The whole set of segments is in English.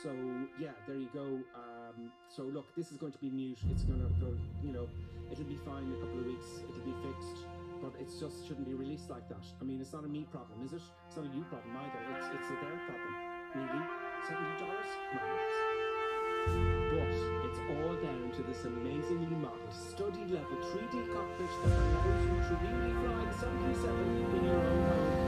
So yeah, there you go. So look, this is going to be mute. It's going to go, you know, it'll be fine in a couple of weeks. It'll be fixed, but it just shouldn't be released like that. I mean, it's not a me problem, is it? It's not a you problem either. It's a their problem. Really? $70? But it's all down to this amazingly modeled, study level 3D cockpit that allows you to really fly the 737 in your own home.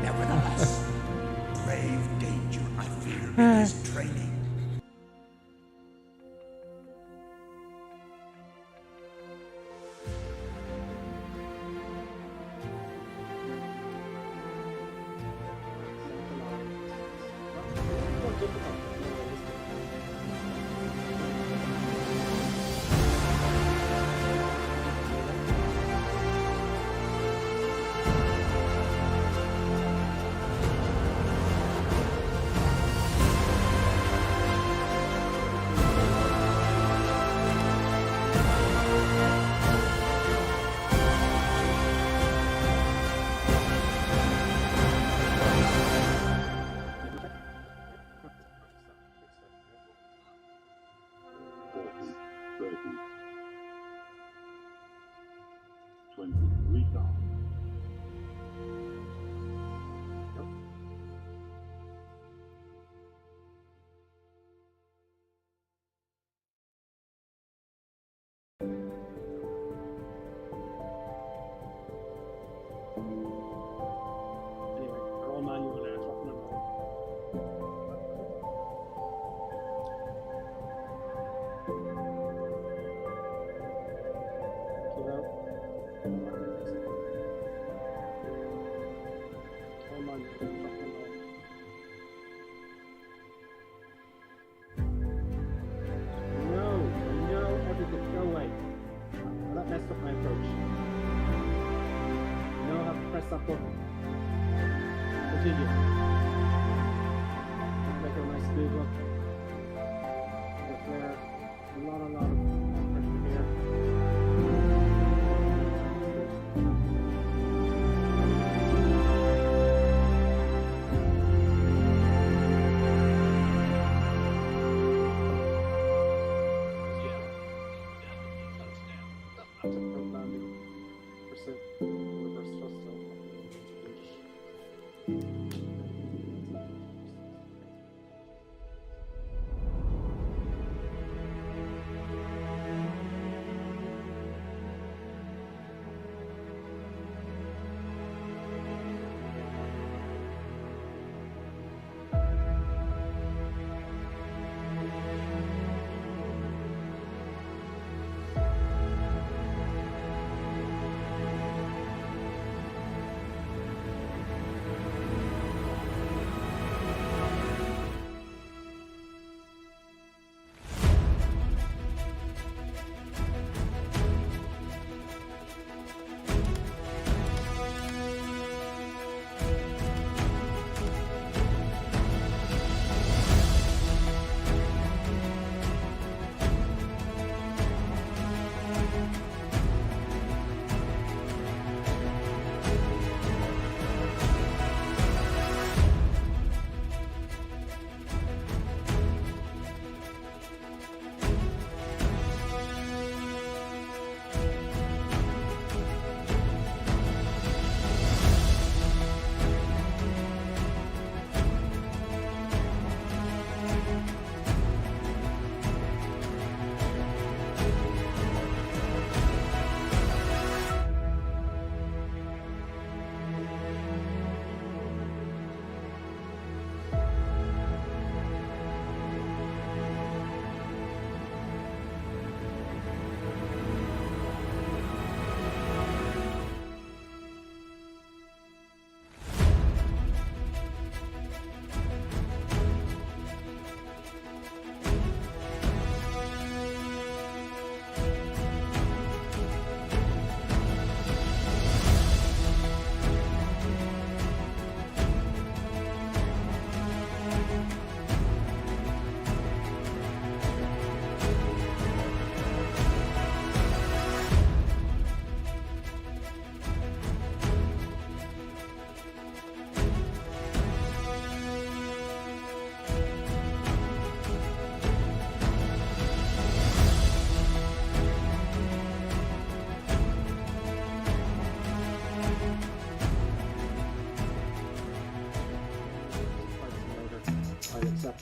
Nevertheless, grave danger, I fear, in his training.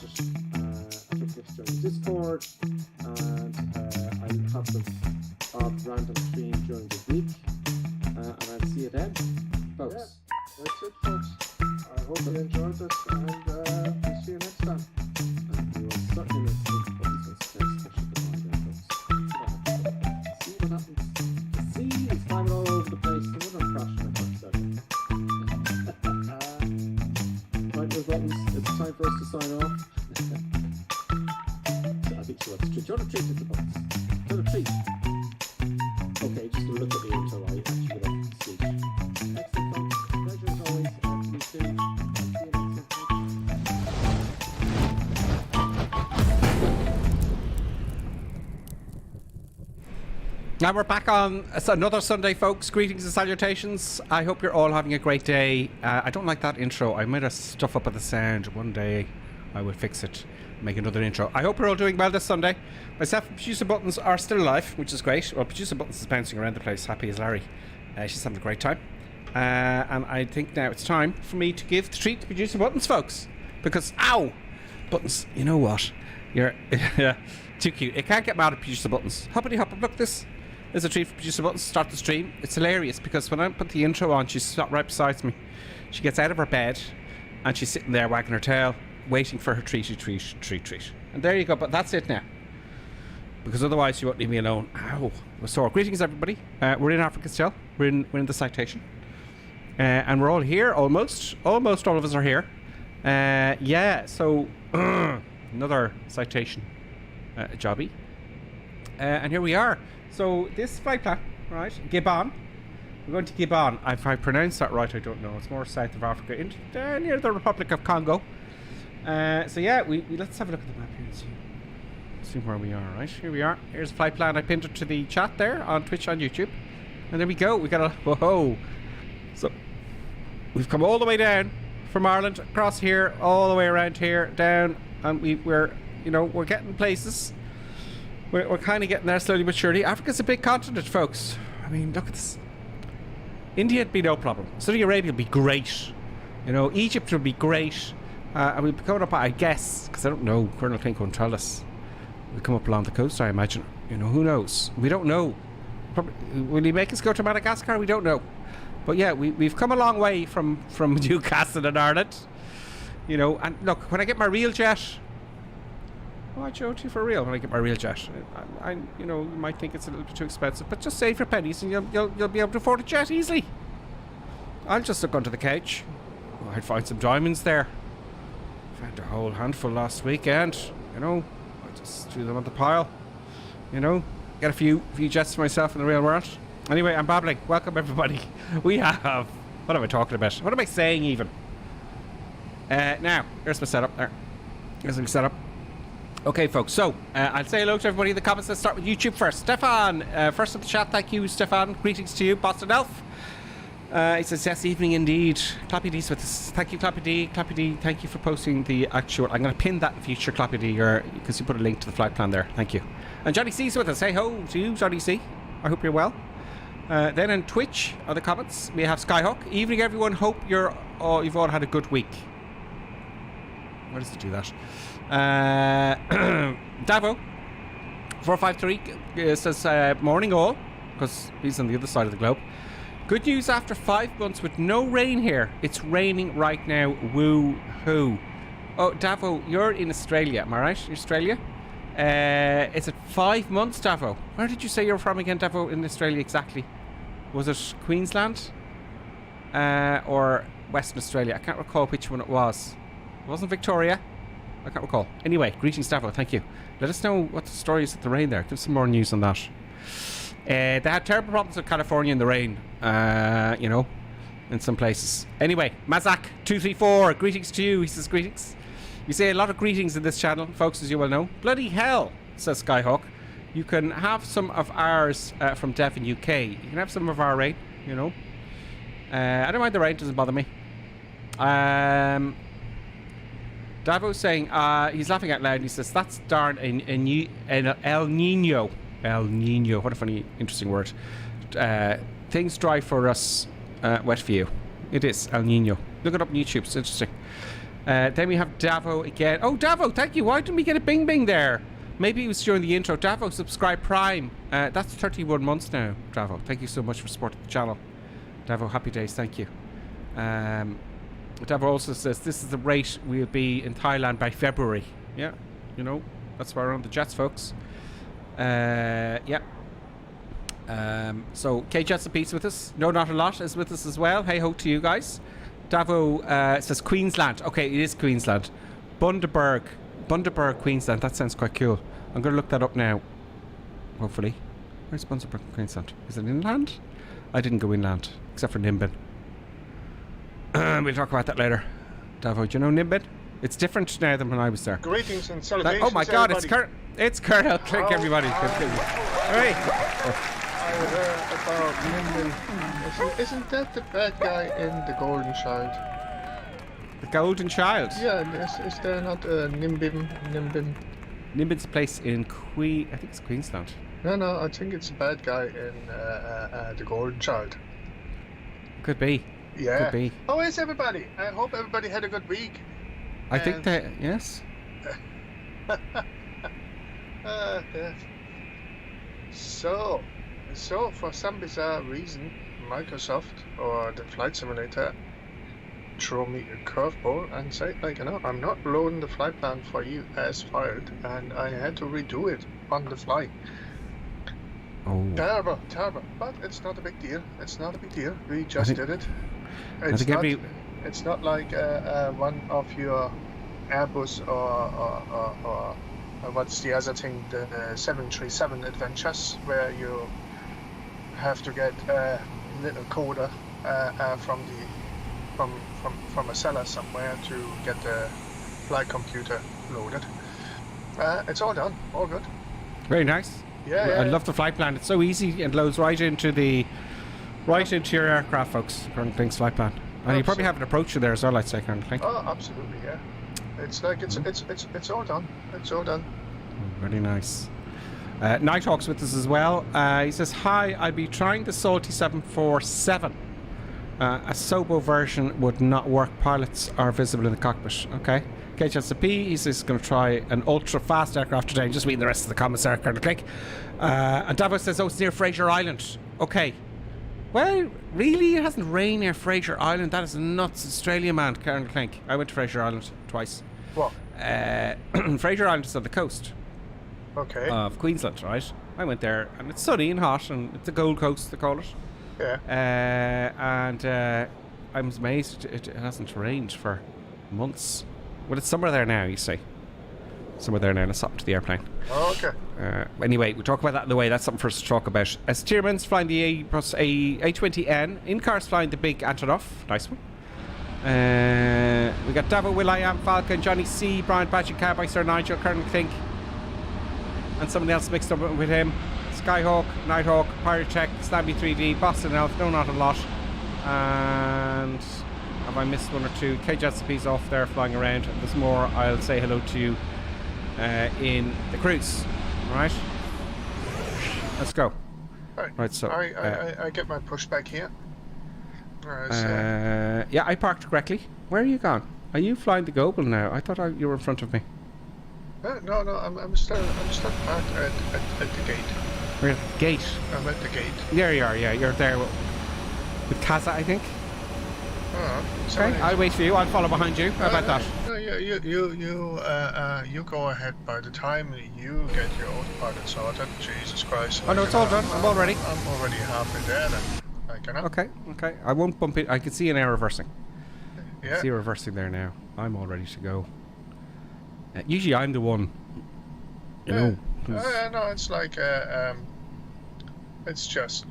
it. I took this during Discord, and I'll have some odd random stream during the week, and I'll see you then, folks. Yeah, that's it, folks. I hope you enjoyed it, and we'll see you next time. And we will certainly make some buttons and special goodbye there, folks. See what happens. The sea is climbing all over the place. So we're not crashing at that. Right, those buttons. It's time for us to sign off. I think she wants to treat. Do you want to treat the buttons? Do you want to treat? Okay, just look at me until I actually get off the stage. Excellent, folks. Pleasure as always. See you soon. Now we're back on another Sunday, folks. Greetings and salutations. I hope you're all having a great day. I don't like that intro. I made a stuff up at the sound. One day I will fix it, make another intro. I hope you're all doing well this Sunday. Myself and Producer Buttons are still alive, which is great. Well, Producer Buttons is bouncing around the place, happy as Larry. She's having a great time. And I think now it's time for me to give the treat to Producer Buttons, folks. Because, ow! Buttons, you know what? You're too cute. It can't get mad at Producer Buttons. Hoppity hop, look, this is a treat for Producer Buttons to start the stream. It's hilarious because when I put the intro on, she's right beside me. She gets out of her bed and she's sitting there wagging her tail, waiting for her treat. And there you go, but that's it now. Because otherwise she won't leave me alone. Ow. So, greetings everybody. We're in Africa still. We're in the citation. And we're all here, almost. Almost all of us are here. Yeah, so another citation jobby. And here we are. So this flight plan, right? Gabon. We're going to Gabon. If I pronounce that right, I don't know. It's more south of Africa, near the Republic of Congo. So yeah, we let's have a look at the map here and see where we are. Right, here we are. Here's the flight plan. I pinned it to the chat there on Twitch and YouTube, and there we go. We got a whoa. So we've come all the way down from Ireland across here, all the way around here, down, and we're getting places. We're kind of getting there slowly but surely. Africa's a big continent, folks. I mean, look at this. India'd be no problem. Saudi Arabia would be great. Egypt would be great. And we'd be coming up, I guess, because I don't know. Colonel Klink won't tell us. We'll come up along the coast, I imagine. Who knows? We don't know. Probably, will he make us go to Madagascar? We don't know. But yeah, we've come a long way from Newcastle and Ireland. And look, when I get my real jet... Oh, I showed you for real when I get my real jet. You might think it's a little bit too expensive, but just save your pennies and you'll be able to afford a jet easily. I'll just look under the couch. Oh, I'd find some diamonds there. Found a whole handful last weekend. I just threw them on the pile. Get a few jets for myself in the real world. Anyway, I'm babbling. Welcome everybody. We have... What am I talking about? What am I saying even? Now, here's my setup there. Here's my setup. Okay, folks, so I'll say hello to everybody in the comments. Let's start with YouTube first. Stefan, first in the chat. Thank you, Stefan. Greetings to you, Boston Elf. He says, yes, evening indeed. Clappy D's with us. Thank you, Clappy D. Clappy D, thank you for posting the actual... I'm going to pin that in future, Clappy D, because you put a link to the flight plan there. Thank you. And Johnny C's with us. Hey ho to you, Johnny C. I hope you're well. Then on Twitch, on the comments, we have Skyhawk. Evening, everyone. Hope you've all had a good week. Where does it do that? Davo 453 says morning all, because he's on the other side of the globe. Good news after 5 months with no rain here. It's raining right now. Woo hoo. Oh, Davo, you're in Australia, am I right? Australia? Is it 5 months, Davo? Where did you say you're from again, Davo, in Australia exactly? Was it Queensland? Or Western Australia? I can't recall which one it was. It wasn't Victoria. I can't recall. Anyway, greetings, Davo. Thank you. Let us know what the story is with the rain there. Give some more news on that. They had terrible problems with California in the rain. In some places. Anyway, Mazak234. Greetings to you. He says greetings. We say a lot of greetings in this channel, folks, as you well know. Bloody hell, says Skyhawk. You can have some of ours from Devon, UK. You can have some of our rain, I don't mind the rain. Doesn't bother me. Davo's saying, he's laughing out loud and he says, that's darn an El Nino. El Nino, what a funny, interesting word. Things dry for us, wet for you. It is El Nino. Look it up on YouTube, it's interesting. Then we have Davo again. Oh, Davo, thank you. Why didn't we get a bing bing there? Maybe it was during the intro. Davo, subscribe Prime. That's 31 months now, Davo. Thank you so much for supporting the channel. Davo, happy days. Thank you. Davo also says this is the rate we'll be in Thailand by February. Yeah, you know, that's why we're on the jets, folks. Yeah. So K-Jets and Pete's with us. No, not a lot is with us as well. Hey ho to you guys. Davo says Queensland. Okay, it is Queensland. Bundaberg, Queensland. That sounds quite cool. I'm going to look that up now. Hopefully. Where's Bundaberg, Queensland? Is it inland? I didn't go inland, except for Nimbin. We'll talk about that later. Davo, do you know Nimbin? It's different now than when I was there. Greetings and salutations. Oh my God, everybody. it's Colonel Click, everybody. Hey. I heard about Nimbin. Isn't that the bad guy in The Golden Child? The Golden Child? Yeah, is there not a Nimbin? Nimbin's a place in I think it's Queensland. No, I think it's a bad guy in The Golden Child. Could be. Yeah. Could be. How is everybody? I hope everybody had a good week. I think that, yes. Yeah. So for some bizarre reason, Microsoft or the flight simulator throw me a curveball and say, like, you know, I'm not loading the flight plan for you as filed, and I had to redo it on the fly. Oh. Terrible. But it's not a big deal. We just did it. It's not like one of your Airbus or what's the other thing, the 737 adventures, where you have to get a little coder from a seller somewhere to get the flight computer loaded. It's all done, all good. Very nice. Yeah. I love the flight plan. It's so easy and loads right into your aircraft, folks. Colonel Clink's flight plan. And you probably have an approach in there as well, I'd say, Colonel Clink. Oh, absolutely, yeah. It's like it's all done. It's all done. Very nice. Nighthawk's with us as well. He says, hi, I'll be trying the Salty 747. A Sobo version would not work. Pilots are visible in the cockpit. Okay. KHSP, he's just going to try an ultra fast aircraft today. Just reading the rest of the comments there, Colonel Clink. And Davos says, oh, it's near Fraser Island. Okay. Well, really? It hasn't rained near Fraser Island? That is nuts. Australia, man, Colonel Clink. I went to Fraser Island twice. What? Fraser Island is on the coast. Okay. Of Queensland, right? I went there, and it's sunny and hot, and it's the Gold Coast, they call it. Yeah. And I was amazed it hasn't rained for months. Well, it's somewhere there now, you see. Somewhere there now. Let's hop to the airplane. Oh, okay. Anyway, we'll talk about that in the way. That's something for us to talk about. Steerman's flying the A20N. In-car's flying the big Antonov. Nice one. We got Davo, Will.i.am, Falcon, Johnny C, Brian Patrick, Cowboy, Sir Nigel, Colonel Clink, and someone else mixed up with him. Skyhawk, Nighthawk, Pirate Check, Stabby 3D, Boston Elf, no, not a lot. And have I missed one or two? KJSP's off there flying around. If there's more, I'll say hello to you in the cruise. Alright? Let's go. Right, so I get my pushback here. Yeah, I parked correctly. Where are you gone? Are you flying the Global now? I thought you were in front of me. No, I'm still parked at the gate. We're at the gate. I'm at the gate. There you are, yeah. You're there with Kaza, I think. Okay, I'll wait for you. I'll follow behind you. How about that? No, you go ahead. By the time you get your autopilot sorted, Jesus Christ. Oh no, it's all done. I'm all ready. I'm already halfway there then. Okay. I won't bump it. I can see an air reversing. Yeah. See reversing there now. I'm all ready to go. Usually I'm the one, you know. No, it's like it's just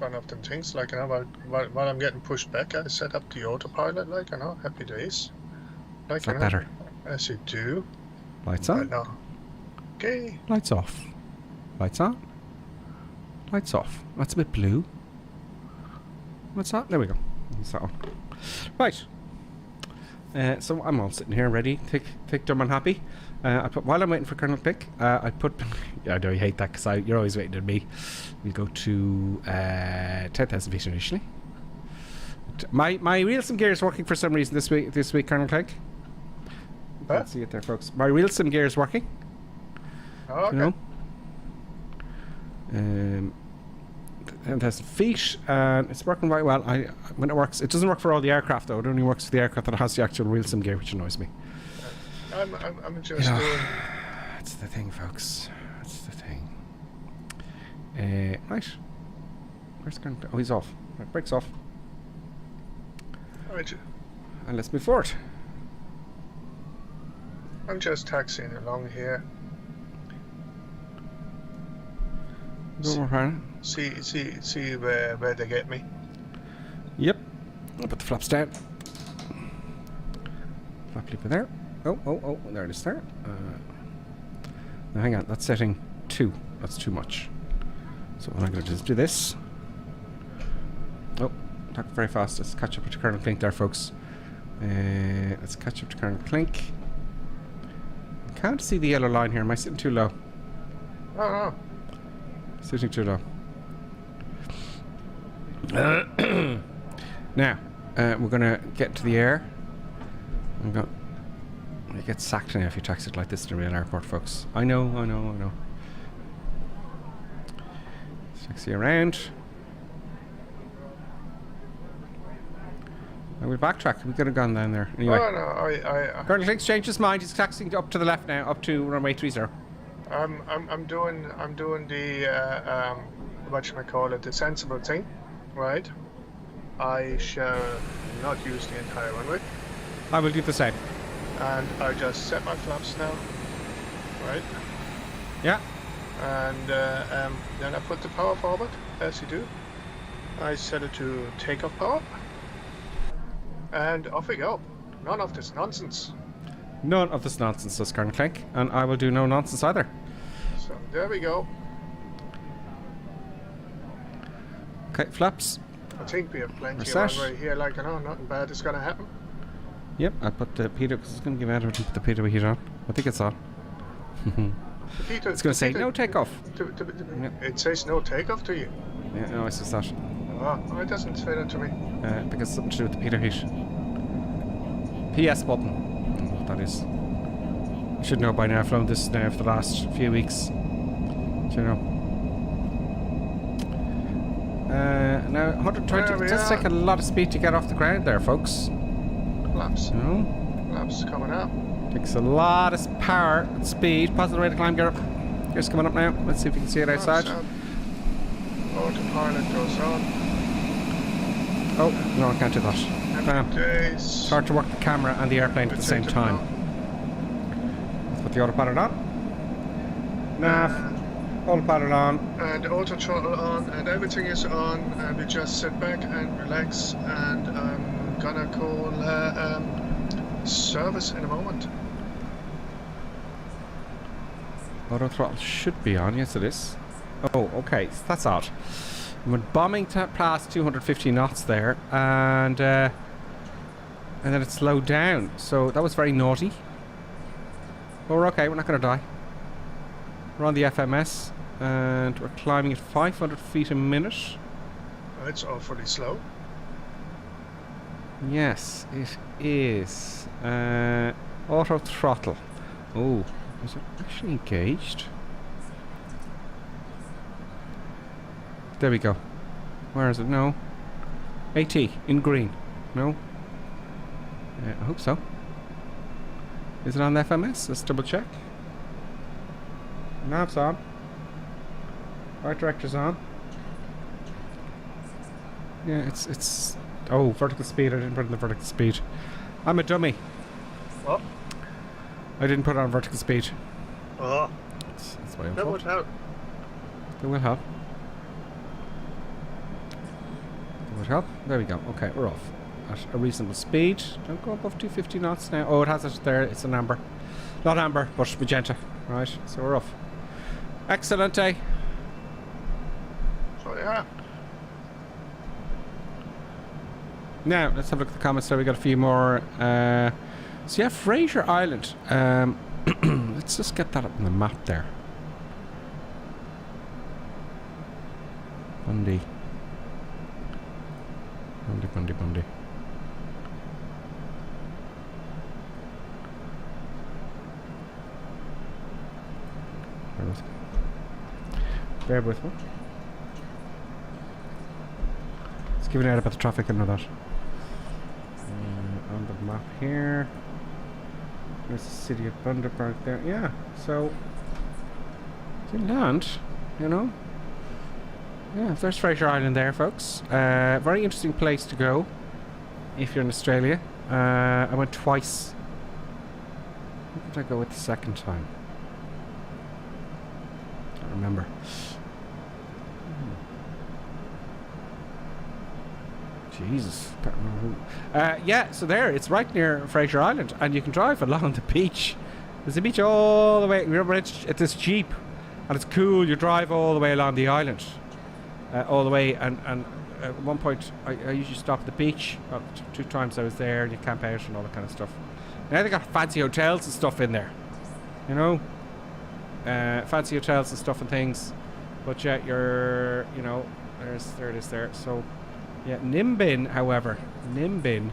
one of them things. Like, you know, while I'm getting pushed back, I set up the autopilot. Like, you know, happy days. Like, you know, better. As you do. Lights on. No. Okay. Lights off. Lights on. Lights off. That's a bit blue. What's that? There we go. That's that one. Right. So I'm all sitting here ready, thick, dumb and happy. While I'm waiting for Colonel Pick, I put... Yeah, I know you hate that because you're always waiting on me. We'll go to 10,000 feet initially. My reel some gear is working for some reason this week, Colonel Clegg. Huh? Can't see it there, folks. My real sim gear is working. Oh, okay. You know? And it has feet, and it's working very well. When it works, it doesn't work for all the aircraft though. It only works for the aircraft that has the actual real sim gear, which annoys me. I'm just doing. That's the thing, folks. That's the thing. Right. Where's going? Oh, he's off. Right, brakes off. And let's move forward. I'm just taxiing along here. Go more hard. See where they get me. Yep. I'll put the flaps down. Flap lever there. Oh, there it is there. Now hang on, that's setting 2. That's too much. So what I'm going to do is do this. Oh, talk very fast. Let's catch up to Colonel Clink there, folks. Let's catch up to Colonel Clink. Can't see the yellow line here. Am I sitting too low? Oh no. Sitting too low. Now, we're going to get to the air. You get sacked now if you taxi it like this in a real airport, folks. I know. Let's taxi around. And we'll backtrack. We could have gone down there. Anyway. Oh no, Colonel Clink's changed his mind. He's taxiing up to the left now, up to runway 30. I'm doing the whatchamacallit, the sensible thing, right? I shall not use the entire runway. I will do the same. And I just set my flaps now, right? Yeah. And then I put the power forward, as you do. I set it to takeoff power. And off we go. None of this nonsense. None of this nonsense, says Colonel Clink. And I will do no nonsense either. So there we go. Okay, flaps. I think we have plenty of Reset. runway here, like, nothing bad is going to happen. Yep, I put the Peter, because it's going to give out to put the Peter heat on. I think it's on. It's going to say no takeoff. It says no takeoff to you? Yeah, no, it says that. Oh, it doesn't say that to me. Because it's something to do with the Peter heat. PS button. I don't know what that is. I should know by now. I've flown this now for the last few weeks. Do you know? Now 120. It does take a lot of speed to get off the ground there, folks. Flaps. No? Flaps coming up. Takes a lot of power and speed. Positive rate of climb, gear up. Here's coming up now. Let's see if we can see it outside. Autopilot goes on. Oh, no, I can't do that. Bam. It's hard to work the camera and the airplane at the same time. Let's put the autopilot on. Nav. Autopilot on. And auto throttle on, and everything is on, and we just sit back and relax, and I'm gonna call service in a moment. Auto throttle should be on, yes it is. Oh, okay, so that's odd. We went bombing past 250 knots there, and then it slowed down, so that was very naughty. But we're okay, we're not going to die. We're on the FMS, and we're climbing at 500 feet a minute. It's awfully slow. Yes, it is. Auto throttle. Oh, is it actually engaged? There we go. Where is it? No. AT in green. No. I hope so. Is it on the FMS? Let's double check. Nav's on. Right director's on. Yeah, it's. Oh, vertical speed. I didn't put in the vertical speed. I'm a dummy. What? I didn't put it on vertical speed. Oh. That's my own That fault. would help. That will help. That would help. There we go. Okay, we're off. At a reasonable speed. Don't go above 250 knots now. Oh, it has it there. It's an amber. Not amber, but magenta. Right, so we're off. Excellent, eh? So yeah. Now, let's have a look at the comments there. We got a few more. So yeah, Fraser Island. Let's just get that up on the map there. Bundy. Bear with me. It's giving out about the traffic and all that. On the map here. There's the city of Bundaberg there. Yeah, so it's inland, you know. Yeah, there's Fraser Island there, folks. Very interesting place to go if you're in Australia. I went twice. Where did I go with the second time? I don't remember. Jesus. Yeah, so there, it's right near Fraser Island, and you can drive along the beach. There's a beach all the way. Remember, it's this Jeep, and it's cool. You drive all the way along the island, all the way. And at one point, I usually stop at the beach. Well, 2 times I was there, and you camp out and all that kind of stuff. Now they got fancy hotels and stuff in there, you know, fancy hotels and stuff and things. But yeah, you know, there it is there. So. Yeah, Nimbin, however. Nimbin. Did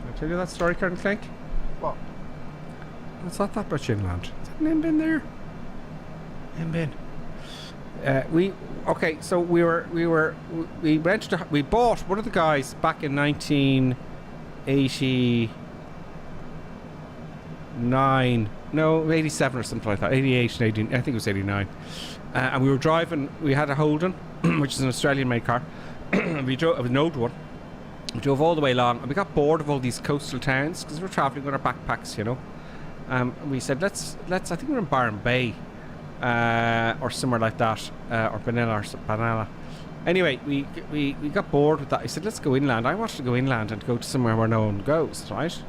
I tell you that story, Colonel Clink? What? It's not that much inland. Is that Nimbin there? Nimbin. We bought one of the guys back in 1989. No, 87 or something like that. 88 and 18. I think it was 89. And we were driving, we had a Holden, which is an Australian made car. We drove, it was an old one. We drove all the way along, and we got bored of all these coastal towns because we were travelling with our backpacks, you know. We said, let's. I think we were in Byron Bay, or somewhere like that, or Banana. Anyway, we got bored with that. I said, let's go inland. I wanted to go inland and go to somewhere where no one goes, right?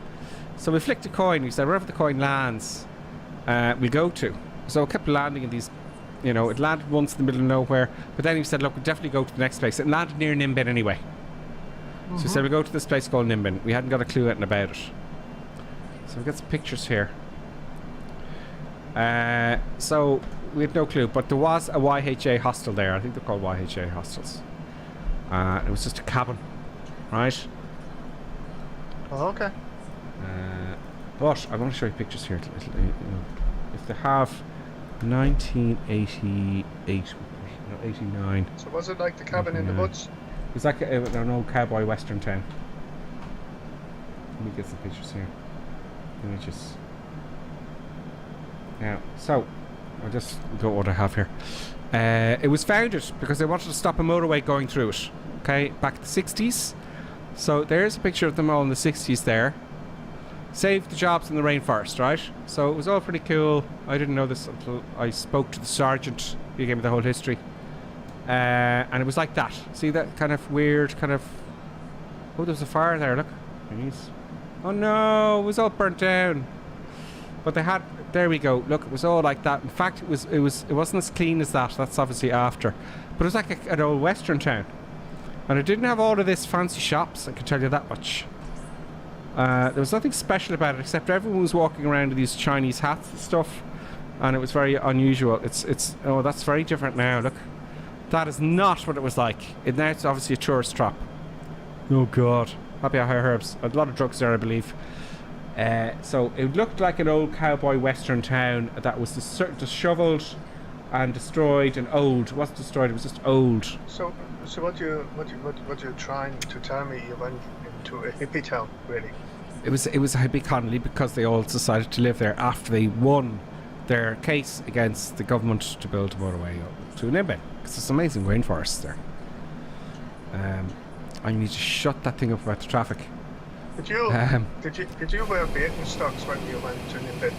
So we flicked a coin. We said, wherever the coin lands, we go to. So it kept landing in these. You know, it landed once in the middle of nowhere, but then he said, look, we'll definitely go to the next place. It landed near Nimbin anyway. So he said, we'll go to this place called Nimbin. We hadn't got a clue anything about it. So we've got some pictures here. So we had no clue, but there was a YHA hostel there. I think they're called YHA hostels. It was just a cabin, right? Oh, okay. But I want to show you pictures here. You know, if they have 1988, no, 89. So was it like the cabin in the woods? It was like an old cowboy western town. Let me get some pictures here. Images. Now, so I'll just go what I have here. It was founded because they wanted to stop a motorway going through it. Okay, back in the 60s. So there's a picture of them all in the 60s there. Saved the jobs in the rainforest, right? So it was all pretty cool. I didn't know this until I spoke to the sergeant. He gave me the whole history. And it was like that. See that kind of weird, kind of... Oh, there was a fire there, look. Jeez. Oh no, it was all burnt down. But they had... There we go. Look, it was all like that. In fact, it wasn't as clean as that. That's obviously after. But it was like an old western town. And it didn't have all of this fancy shops, I can tell you that much. There was nothing special about it except everyone was walking around with these Chinese hats and stuff, and it was very unusual. It's oh, that's very different now. Look, that is not what it was like. Now it's obviously a tourist trap. Oh God, happy high herbs. A lot of drugs there, I believe. So it looked like an old cowboy western town that was disheveled and destroyed and old. It wasn't destroyed; it was just old. So what you're trying to tell me? You went into a hippie town, really? It was a hippie colony because they all decided to live there after they won their case against the government to build a motorway to Nimbin. Because there's amazing rainforests there. I need to shut that thing up about the traffic. Did you wear Birkenstocks when you went to Nimbin?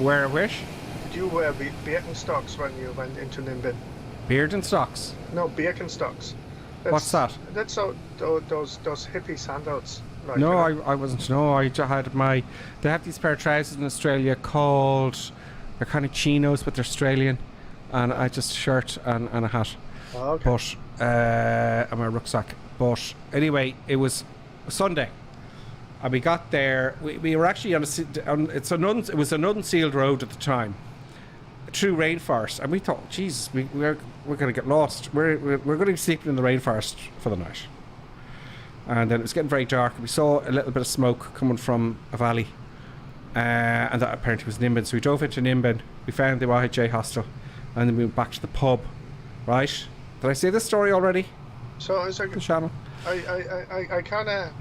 Wear a wish? Did you wear Birkenstocks when you went into Nimbin? Beard and stocks? No, Birkenstocks. What's that? That's those hippie sandals. Like, no, I wasn't. No, I had my... They have these pair of trousers in Australia called... They're kind of chinos, but they're Australian. And I just a shirt and a hat. Oh, okay. But, and my rucksack. But anyway, it was Sunday. And we got there. We were actually on it was an unsealed road at the time. Through rainforest. And we thought, Jesus, we're going to get lost. We're going to be sleeping in the rainforest for the night. And then it was getting very dark. We saw a little bit of smoke coming from a valley. and that apparently was Nimbin. So we drove into Nimbin, we found the YHJ hostel, and then we went back to the pub, right? Did I say this story already? So it's like The channel? I kind of.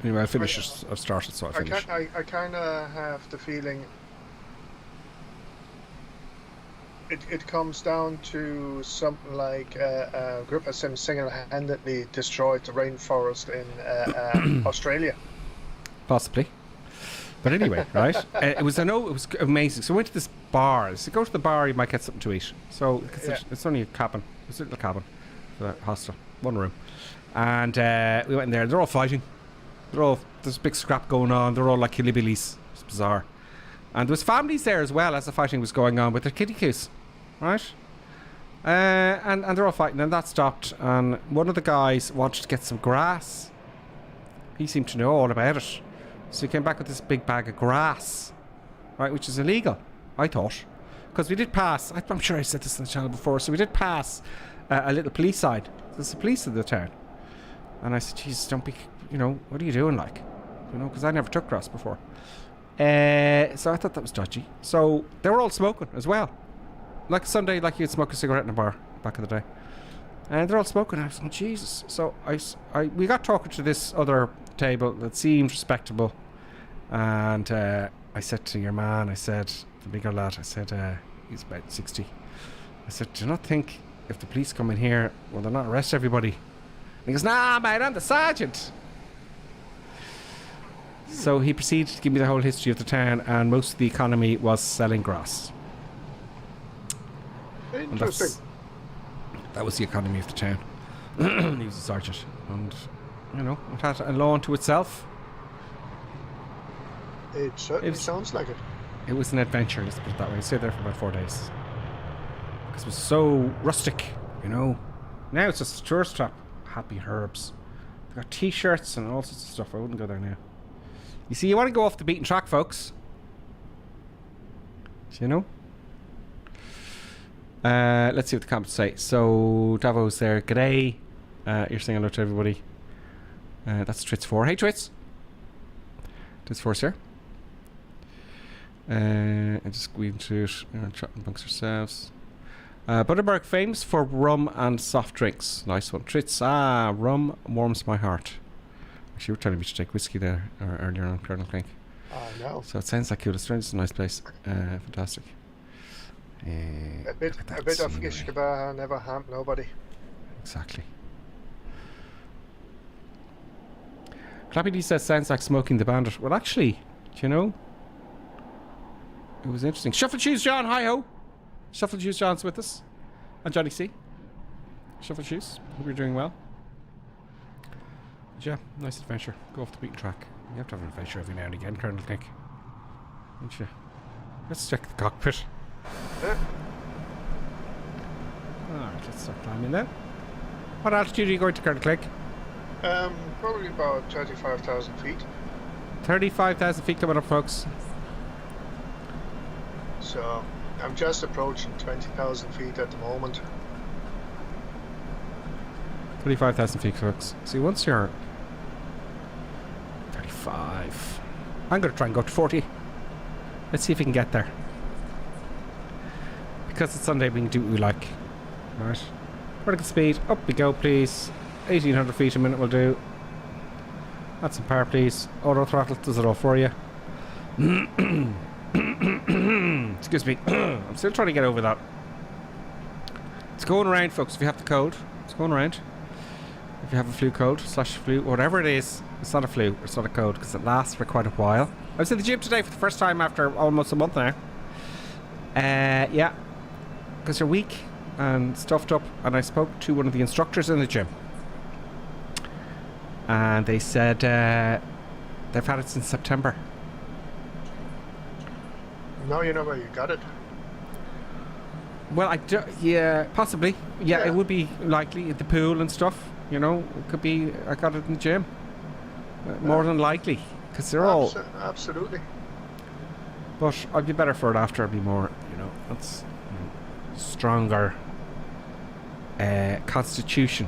Anyway, I finished it. I've started, so I finished. I kind of have the feeling it comes down to something like a group of them single-handedly destroyed the rainforest in Australia. Possibly. But anyway, right? It was amazing. So we went to this bar. So go to the bar, you might get something to eat. So it's only a cabin. It's a little cabin for that hostel. One room. And we went in there. They're all fighting. There's a big scrap going on. They're all like hillbillies. It's bizarre. And there was families there as well as the fighting was going on with their kitty coos. Right? And they're all fighting. And that stopped. And one of the guys wanted to get some grass. He seemed to know all about it. So he came back with this big bag of grass, right, which is illegal, I thought. Because we did pass, I'm sure I said this on the channel before, so we did pass a little police sign. There's the police in the town. And I said, Jesus, don't be, what are you doing, like? Because I never took grass before. So I thought that was dodgy. So they were all smoking as well. Like Sunday, like you'd smoke a cigarette in a bar back in the day. And they're all smoking. I was like, Jesus. So we got talking to this other table that seemed respectable. And I said to your man, the bigger lad, he's about 60. I said, do you not think if the police come in here, will they not arrest everybody? And he goes, nah, mate, I'm the sergeant. So he proceeded to give me the whole history of the town, and most of the economy was selling grass. Interesting. That was the economy of the town. He was a sergeant. And, it had a law unto itself. It certainly sounds like it. It was an adventure, let's put it that way. I stayed there for about 4 days. Because it was so rustic, Now it's just a tourist trap. Happy herbs. They got t-shirts and all sorts of stuff. I wouldn't go there now. You see, you want to go off the beaten track, folks. Do let's see what the comments say. So, Davo's there. G'day. You're saying hello to everybody. That's Twits 4. Hey, Twits. Twits 4's here. And just squeeze into it. We're chatting amongst ourselves. Butterberg, famous for rum and soft drinks. Nice one. Twits. Rum warms my heart. Actually, you were telling me to take whiskey there earlier on, Colonel Clink. I know. So it sounds like Cool Strange is a nice place. Fantastic. A bit of Ishkaba never harmed nobody. Exactly. Clappy D says sounds like Smoking the Bandit. Well, actually, it was interesting. Shuffle Shoes John, hi ho. Shuffle Shoes John's with us, and Johnny C. Shuffle Shoes, hope you're doing well. But yeah, nice adventure. Go off the beaten track. You have to have an adventure every now and again, Colonel Nick. Don't you? Let's check the cockpit. Alright, let's start climbing then. What altitude are you going to, Colonel Click? Probably about 35,000 feet. 35,000 feet coming up, folks. So, I'm just approaching 20,000 feet at the moment. 35,000 feet, folks. See, once you're 35, I'm going to try and go up to 40. Let's see if we can get there. Because it's Sunday, we can do what we like. Right. Vertical speed, up we go, please. 1,800 feet a minute will do. That's some power, please. Auto throttle does it all for you. Excuse me. I'm still trying to get over that. It's going around, folks. If you have the code, it's going around. If you have a flu code, /flu, whatever it is, it's not a flu, it's not a code, because it lasts for quite a while. I was in the gym today for the first time after almost a month now. Yeah, because you're weak and stuffed up, and I spoke to one of the instructors in the gym, and they said they've had it since September. Now you know where you got it. Well, yeah, possibly. Yeah, it would be likely at the pool and stuff. It could be I got it in the gym. More than likely, because they're all absolutely. But I'd be better for it after. I'd be more, that's stronger constitution.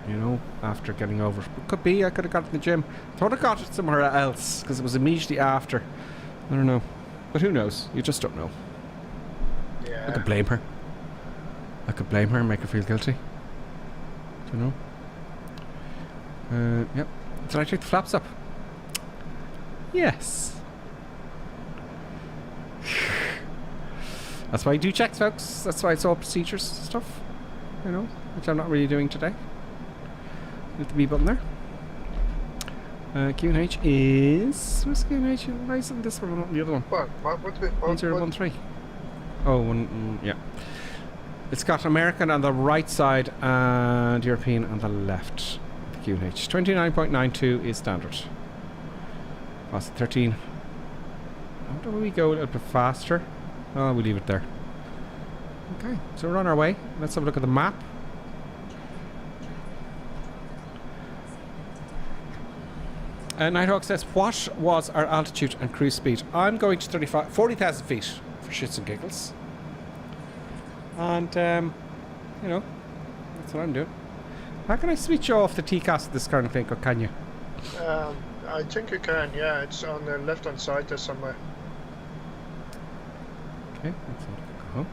you know, after getting over it. But could be, I could have got it in the gym. Thought I got it somewhere else, because it was immediately after. I don't know. But who knows? You just don't know. Yeah. I could blame her. I could blame her and make her feel guilty. Do you know? Yep. Did I take the flaps up? Yes. That's why I do checks, folks. That's why it's all procedures stuff. You know, which I'm not really doing today. With the B button there. Q&H is... Where's Q&H? Why isn't this one not the other one? What 1013. Oh, yeah. It's got American on the right side and European on the left. The Q&H. 29.92 is standard. Past 13. How do we go a little bit faster? Oh, we'll leave it there. Okay, so we're on our way. Let's have a look at the map. Nighthawk says, what was our altitude and cruise speed? I'm going to 40,000 feet for shits and giggles. And, you know, that's what I'm doing. How can I switch off the TCAS at this current thing, or can you? I think you can, yeah. It's on the left-hand side there somewhere. Okay, let's go.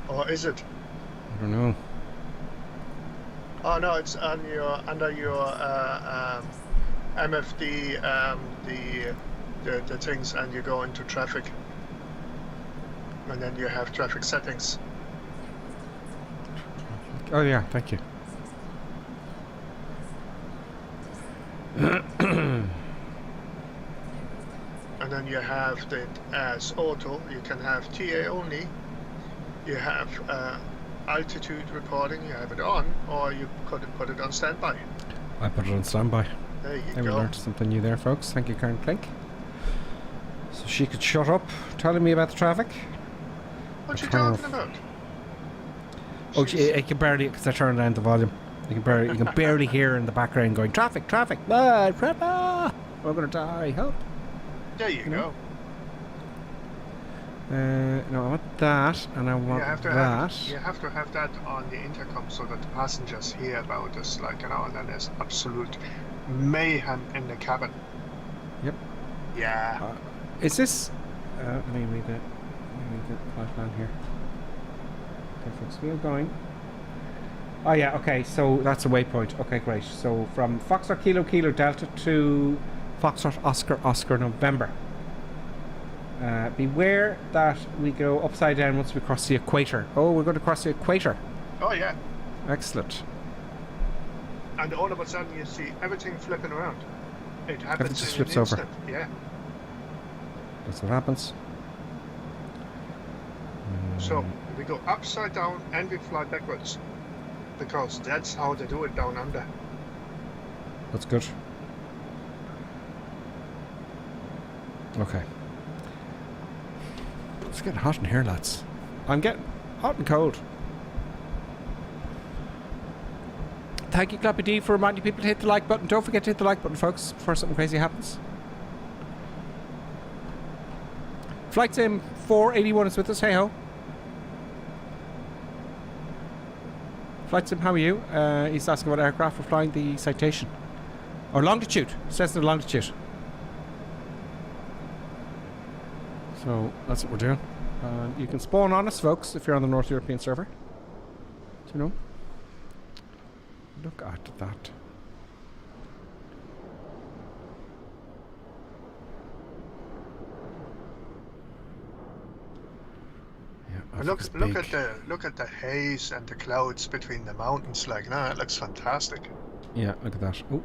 Or is it? I don't know. Oh no, it's on your under your MFD the things, and you go into traffic, and then you have traffic settings. Oh yeah, thank you. And then you have it as auto. You can have TA only. You have altitude reporting. You have it on, or you could put it on standby. I put it on standby. There you We go. learned something new there, folks. Thank you, Karen Klink. So she could shut up telling me about the traffic. What you Turn talking off. about? Oh, I can barely, because I turned down the volume. You can barely hear in the background going, traffic, traffic, crap, we're gonna die, help. There you go. No, I want that, and I want You have to that. have that on the intercom so that the passengers hear about this, like, you know, and then there's absolute mayhem in the cabin. Yep. Yeah. Is this? Let me read the flight plan here. Okay, folks, we are going. Oh yeah, okay, so that's a waypoint. Okay, great. So from Foxtrot Kilo Kilo Delta to Foxtrot Oscar Oscar November. Beware that we go upside down once we cross the equator. Oh, we're going to cross the equator. Oh yeah. Excellent. And all of a sudden you see everything flipping around. It happens just in flips an over. instant. Yeah. That's what happens. So we go upside down and we fly backwards, because that's how they do it down under. That's good. Okay. It's getting hot in here, lads. I'm getting hot and cold. Thank you, Clappy D, for reminding people to hit the like button. Don't forget to hit the like button, folks, before something crazy happens. Flight Sim 481 is with us. Hey ho. Flight Sim, how are you? He's asking what aircraft we're flying, the Citation. Or longitude. It says the longitude. So that's what we're doing. You can spawn on us, folks, if you're on the North European server. Do you know? Look at that. Yeah, Look at the haze and the clouds between the mountains. Like, no, it looks fantastic. Yeah, look at that. Oh,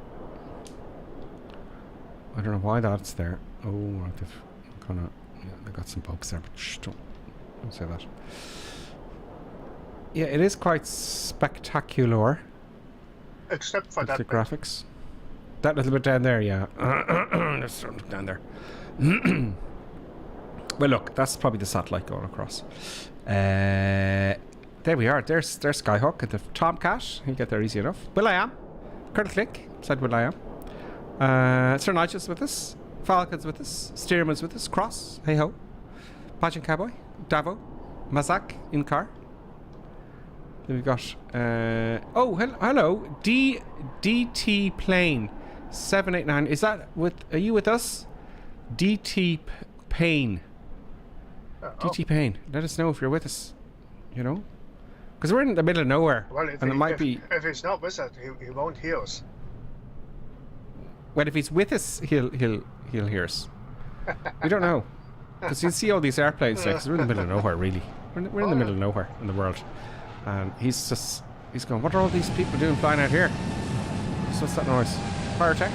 I don't know why that's there. Oh, right, they've kind of. Yeah, they got some bugs there, but shh, don't say that. Yeah, it is quite spectacular. Except for With that the bit. graphics. That little bit down there, yeah. There's something down there. Well, look, that's probably the satellite going across. There we are. There's Skyhawk and the Tomcat. He'll get there easy enough. Will I am. Colonel Click said Will I am. Sir Nigel's with us. Falcon's with us. Steerman's with us. Cross. Hey ho. Pageant Cowboy. Davo. Mazak in car. Then we've got hello. DT plane 789. Is that are you with us? DT Payne. DT Payne. Let us know if you're with us. You know? Because we're in the middle of nowhere. Well, and it might be. If he's not with us, he won't hear us. Well, if he's with us, he'll hear us. We don't know. Because you see all these airplanes, like, 'cause we're in the middle of nowhere, really. We're in the middle of nowhere in the world. And he's going, what are all these people doing flying out here? So what's that noise? Fire attack?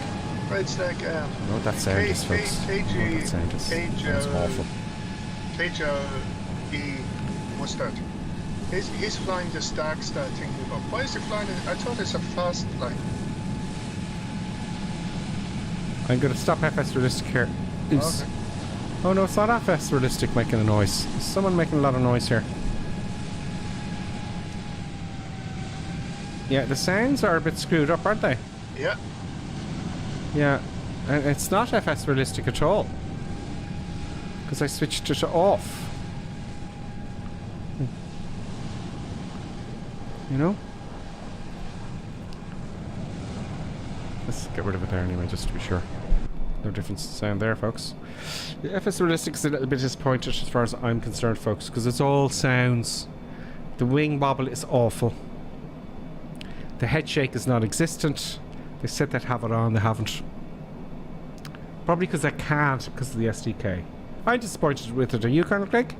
Well, it's like, I know what that sound is, folks. I know what that sound is. It's awful. KJE, what's that? He's flying the Stark Star thing. Why is he flying it? I thought it's a fast line. I'm going to stop FS Realistic here. Oops. Okay. Oh no, it's not FS Realistic making a noise. There's someone making a lot of noise here. Yeah, the sounds are a bit screwed up, aren't they? Yeah. Yeah, and it's not FS Realistic at all. Because I switched it off. You know? Let's get rid of it there anyway, just to be sure. No difference in sound there, folks. The FS Realistic is a little bit disappointed as far as I'm concerned, folks, because it's all sounds. The wing wobble is awful. The head shake is non-existent. They said they'd have it on, they haven't. Probably because they can't because of the SDK. I'm disappointed with it. Are you, Colonel Craig?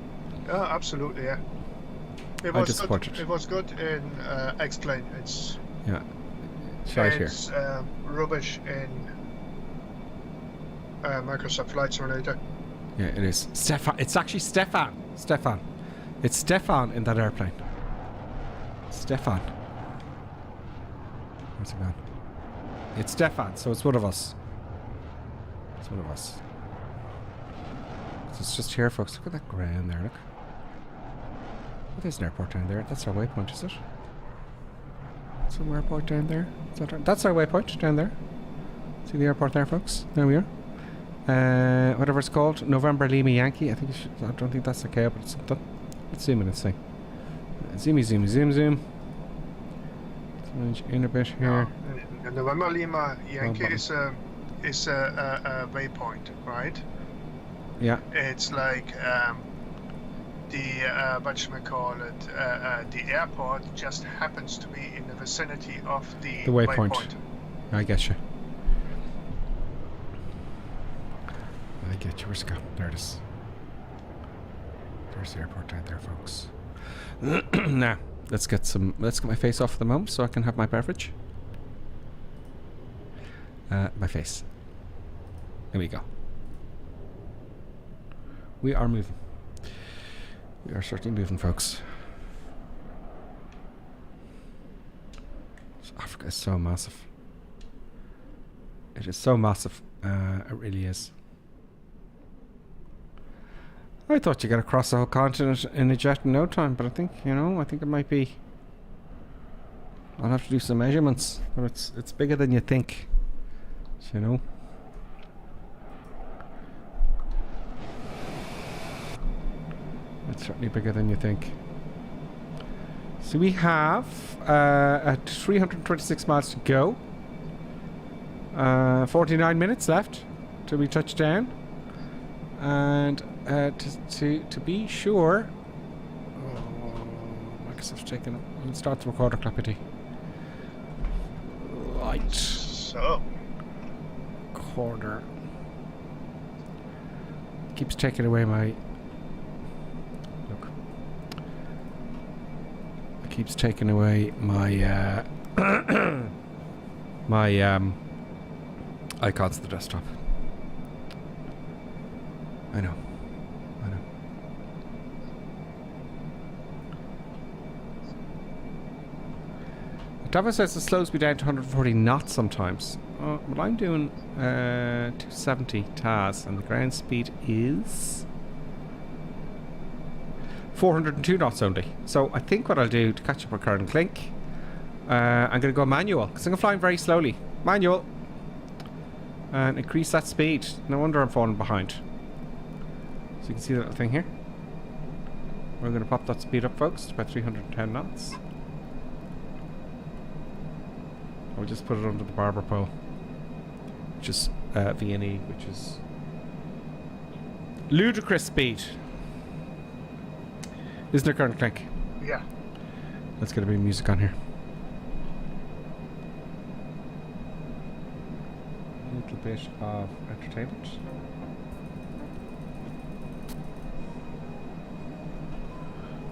Absolutely, yeah. It I'm was disappointed. good. It was good in X-Plane. It's right here. It's rubbish in Microsoft Flight Simulator. Yeah, it is. Stefan. It's actually Stefan. Stefan. It's Stefan in that airplane. Stefan. Where's it gone? It's Stefan, so it's one of us. It's one of us. So it's just here, folks. Look at that ground there, look. Oh, there's an airport down there. That's our waypoint, is it? Some airport down there. Is that that's our waypoint down there. See the airport there, folks? There we are. Whatever it's called. November Lima Yankee. I think I don't think that's okay, but it's something. Let's zoom in and see. Zoomy, zoom, zoom, zoom. Let's in a bit here. The November Lima Yankee is a waypoint, right? Yeah. It's like the whatchamacallit, the airport just happens to be in the vicinity of the waypoint. I get you. I get you. Where's it go? There it is. There's the airport down there, folks. Now, let's get my face off at the moment so I can have my beverage. My face. There we go. We are moving. We are certainly moving, folks. Africa is so massive. It is so massive. It really is. I thought you got across the whole continent in a jet in no time, but I think, I think it might be. I'll have to do some measurements, but it's bigger than you think. It's certainly bigger than you think. So we have 326 miles to go. 49 minutes left till we touch down. And to be sure, Microsoft's taking it. We'll start the recorder, Clappity. Right. So. Corner. Keeps taking away my. Look. It keeps taking away my my icons to the desktop. I know. Dava says it slows me down to 140 knots sometimes. Well, I'm doing 270 TAS and the ground speed is 402 knots only. So I think what I'll do to catch up with Karen Clink, I'm going to go manual because I'm flying very slowly. Manual. And increase that speed. No wonder I'm falling behind. So you can see that little thing here. We're going to pop that speed up, folks, to about 310 knots. I'll just put it under the barber pole, which is VNE, which is ludicrous speed. Isn't there, Colonel Clink? Yeah. Let's get a bit of music on here. A little bit of entertainment.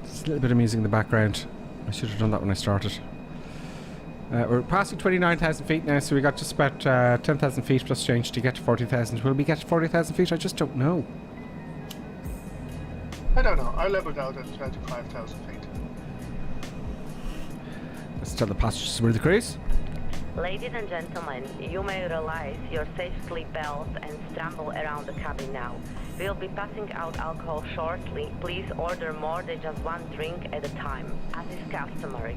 Just a little bit of music in the background. I should have done that when I started. We're passing 29,000 feet now, so we got just about 10,000 feet plus change to get to 40,000. Will we get to 40,000 feet? I just don't know. I don't know. I leveled out at 25,000 feet. Let's tell the passengers we're the cruise. Ladies and gentlemen, you may realize your safety belt and scramble around the cabin now. We'll be passing out alcohol shortly. Please order more than just one drink at a time, as is customary.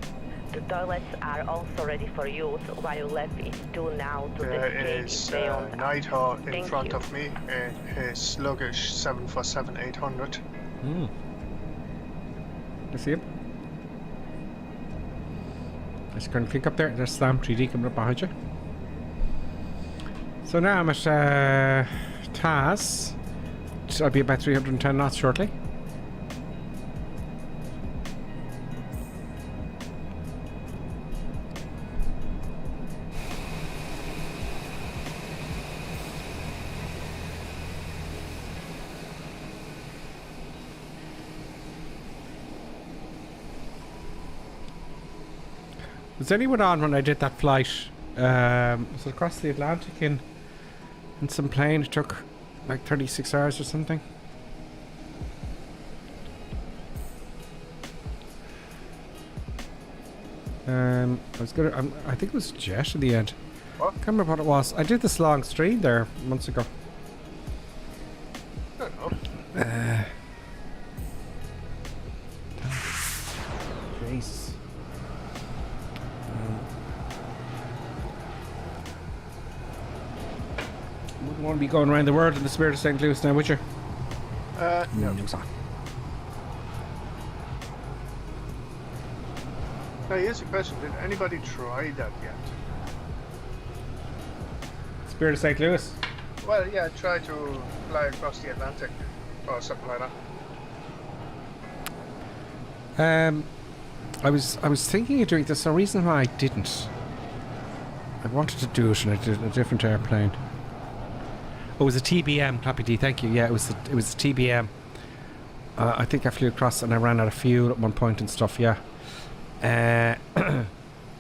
The toilets are also ready for use, while left is due now to There the is beyond. Nighthawk in Thank front you. of me and his luggage 747-800. I see him. There's Colonel Clink up there. There's Slam 3D coming up behind you. So now I'm at Taz. I'll be about 310 knots shortly. Was anyone on when I did that flight? Was it across the Atlantic in some plane? It took like 36 hours or something. I was gonna. I think it was jet in the end. What? Can't remember what it was. I did this long stream there months ago. I don't know. Jesus. Wouldn't want to be going around the world in the spirit of St. Louis now, would you? No. sir. Now here's a question. Did anybody try that yet? Spirit of St. Louis. Well, yeah, try to fly across the Atlantic or something like that. I was thinking of doing this. The reason why I didn't. I wanted to do it, and I did it in a different airplane. Oh, it was a TBM, Clappy D. Thank you. Yeah, it was a TBM. I think I flew across and I ran out of fuel at one point and stuff. Yeah. It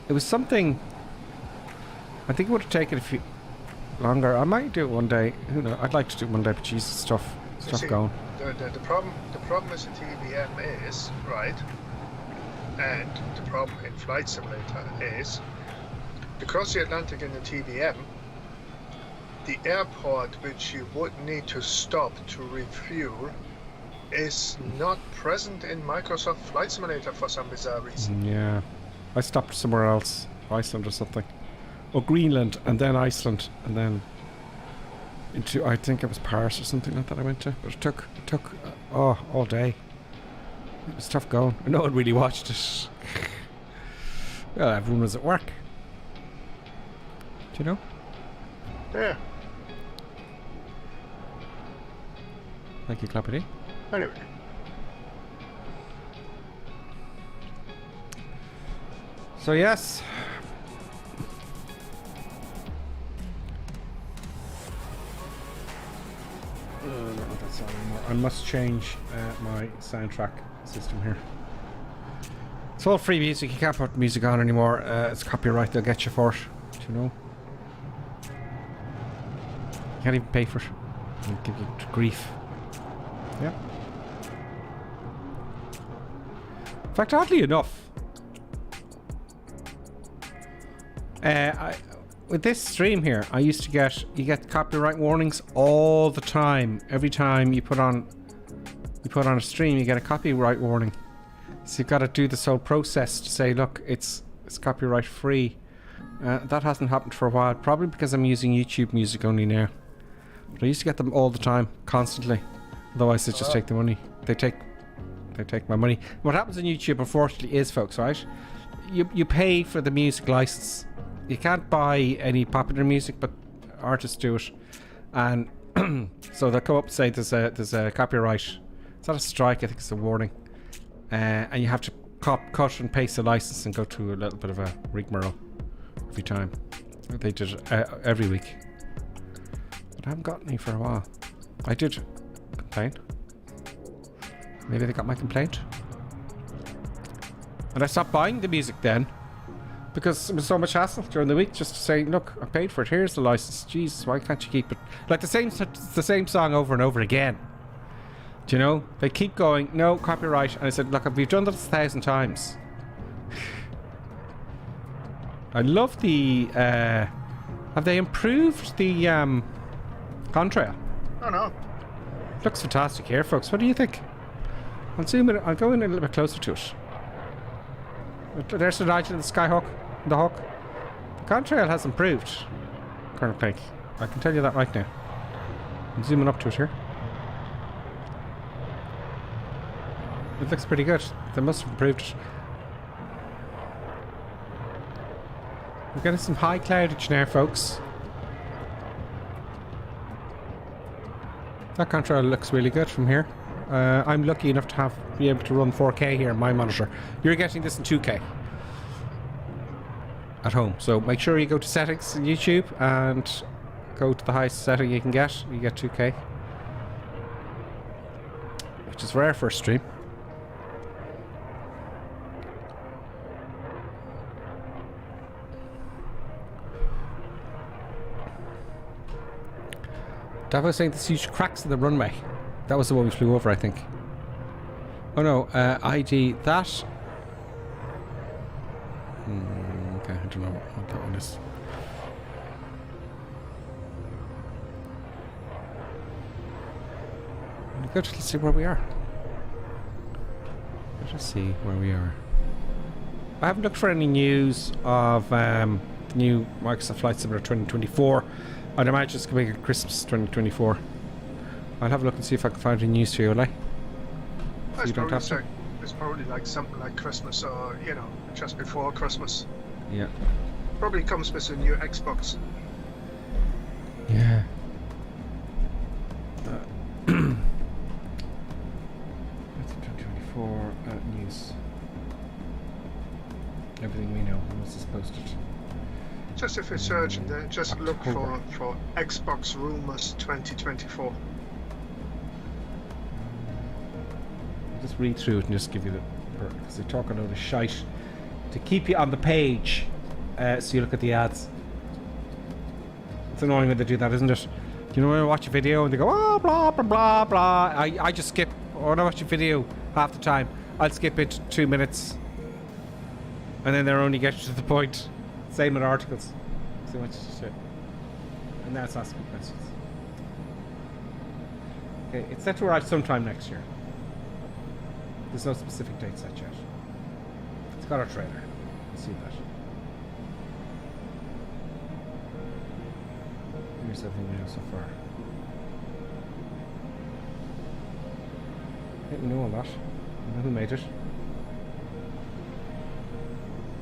was something. I think it would have taken a few longer. I might do it one day. Who knows? I'd like to do it one day, but Jesus, stuff You see, going. The problem with the TBM is, right, and the problem in Flight Simulator is, across the Atlantic in the TBM, the airport which you would need to stop to refuel is not present in Microsoft Flight Simulator for some bizarre reason. Yeah. I stopped somewhere else. Iceland or something. Or Greenland, and then Iceland, and then into, I think it was Paris or something like that I went to. But it took all day. It was tough going. No one really watched it. Well, everyone was at work. Do you know? Yeah. Thank you, Clappity. Anyway. So yes. Not that sound anymore. I must change my soundtrack system here. It's all free music. You can't put music on anymore. It's copyright. They'll get you for it. Do you know? You can't even pay for it. They'll give you grief. Yeah. In fact, oddly enough, with this stream here, I used to you get copyright warnings all the time. Every time you put on a stream, you get a copyright warning. So you've got to do this whole process to say, look, it's copyright free. That hasn't happened for a while, probably because I'm using YouTube music only now. But I used to get them all the time, constantly. Otherwise, they just take the money. They They take my money. What happens on YouTube, unfortunately, is, folks, right? You pay for the music license. You can't buy any popular music, but artists do it. And so they'll come up and say there's a copyright. It's not a strike, I think it's a warning. And you have to cut and paste the license and go through a little bit of a rigmarole every time. They did it every week. But I haven't got any for a while. I did complain. Maybe they got my complaint. And I stopped buying the music then because it was so much hassle during the week just to say, look, I paid for it, here's the license. Jesus, why can't you keep it? Like the same song over and over again. Do you know? They keep going, no, copyright. And I said, look, we've done this 1,000 times. I love the... have they improved the contrail? Oh, no. Looks fantastic here, folks. What do you think? I'll zoom in. I'll go in a little bit closer to it. There's the Nigel and the Skyhawk, the Hawk. The contrail has improved, Colonel Clegg. I can tell you that right now. I'm zooming up to it here. It looks pretty good. They must have improved it. We're getting some high cloudage now, folks. That contrail looks really good from here. I'm lucky enough to be able to run 4K here on my monitor. You're getting this in 2K at home. So make sure you go to settings in YouTube and go to the highest setting you can get. You get 2K, which is rare for a stream. Davo was saying there's huge cracks in the runway. That was the one we flew over, I think. Oh no, ID that. Okay, I don't know what that one is. Good, let's see where we are. Let's just see where we are. I haven't looked for any news of the new Microsoft Flight Simulator 2024. I'd imagine it's going to be Christmas 2024. I'll have a look and see if I can find any news for you, will I? So you don't have to? It's probably like something like Christmas or, you know, just before Christmas. Yeah. Probably comes with a new Xbox. Yeah. 2024 news. Everything we know. When was this posted? Just if you search and then just look for Xbox Rumors 2024. I'll just read through it and just give you the... because they talk a load of shite to keep you on the page so you look at the ads. It's annoying when they do that, isn't it? You know when I watch a video and they go, oh, blah, blah, blah, blah. I just skip. When I watch a video half the time, I'll skip it 2 minutes. And then they're only getting to the point. Same with articles. So much shit. And now it's asking questions. Okay, it's set to arrive sometime next year. There's no specific date set yet. It's got our trailer. Let's see that. Here's everything we know so far. I think we know all that. We know who made it.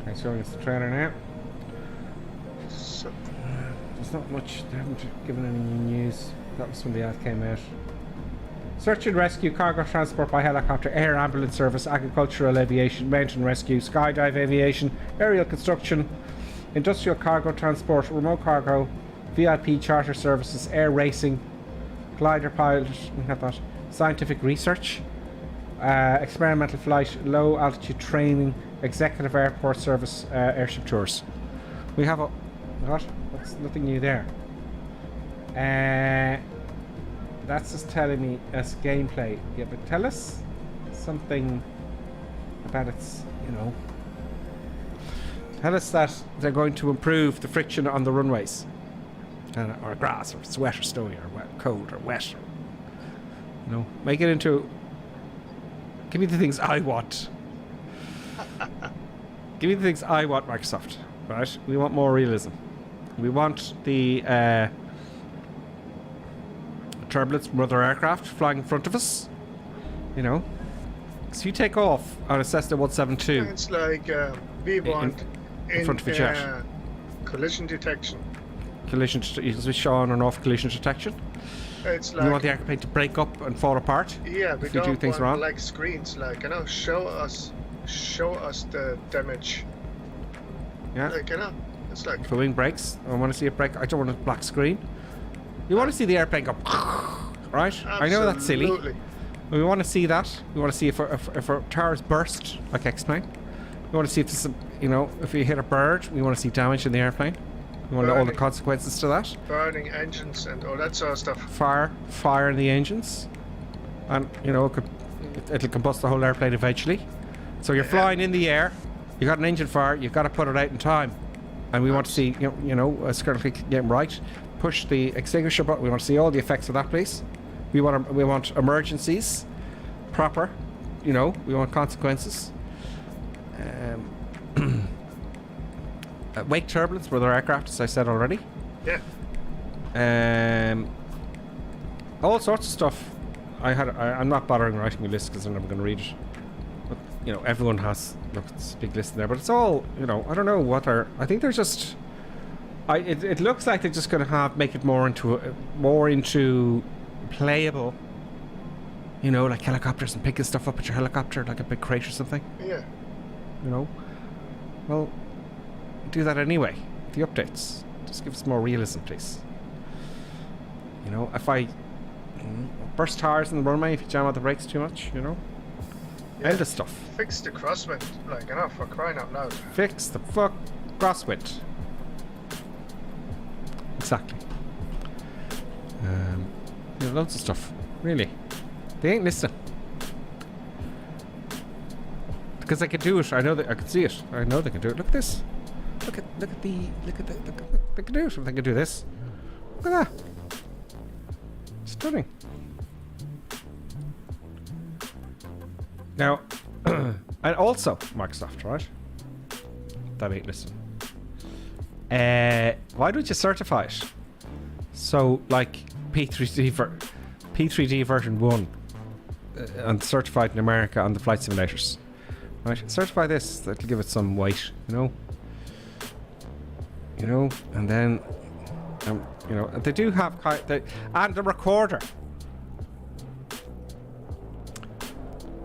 Okay, showing us the trailer now. So, there's not much. They haven't given any news. That was when the ad came out. Search and rescue, cargo transport by helicopter, air ambulance service, agricultural aviation, mountain rescue, skydive aviation, aerial construction, industrial cargo transport, remote cargo, VIP charter services, air racing, glider pilot, we have that, scientific research, experimental flight, low altitude training, executive airport service, airship tours. We have a... what? That's nothing new there. That's just telling me as gameplay. Yeah, but tell us something about its, you know. Tell us that they're going to improve the friction on the runways. Or grass, or it's wet or snowy, or wet, cold, or wet. You know, make it into... give me the things I want. Give me the things I want, Microsoft. Right? We want more realism. We want the... turbulence from other aircraft flying in front of us, you know, So you take off on a Cessna 172. It's like we want in front of a jet. Collision detection. Collision, you can switch on and off collision detection. It's like You want the airplane to break up and fall apart? yeah, we if you don't do things want wrong? like screens, like show us the damage. Yeah. Like it's like If a wing breaks, I want to see it break. I don't want a black screen. You want to see the airplane go, right? I know that's silly. absolutely. We want to see that. We want to see if our tires burst, like X-plane. We want to see if there's if you hit a bird, we want to see damage in the airplane. We want to know all the Burning. consequences to that. Burning engines and all that sort of stuff. Fire in the engines, and it'll combust the whole airplane eventually. So you're flying in the air. You got an engine fire. You've got to put it out in time, and we want to see it's currently getting right. Push the extinguisher button. We want to see all the effects of that, please. We want emergencies, proper. We want consequences. Wake turbulence with our aircraft, as I said already. Yeah. All sorts of stuff. I'm not bothering writing a list because I'm never going to read it. But everyone has it's a big list in there. But it's all I don't know what they're. I think they're just. It looks like they're just going to make it more into playable. Like helicopters and picking stuff up at your helicopter, like a big crate or something. Yeah. Well, do that anyway. The updates. Just give us more realism, please. If I burst tires in the runway, if you jam out the brakes too much, Yeah. Endless stuff. Fix the crosswind, for crying out loud. Fix the fuck crosswind. Exactly. Loads of stuff. Really. They ain't listening. Because I can do it. I know that I can see it. I know they can do it. Look at this. Look at they can do it. If they can do this. Look at that. Stunning. Now, and also Microsoft, right? That ain't listening. Why don't you certify it? So, like P3D version 1 and certified in America on the flight simulators. Right, certify this. That'll give it some weight, and then, they do have and the recorder.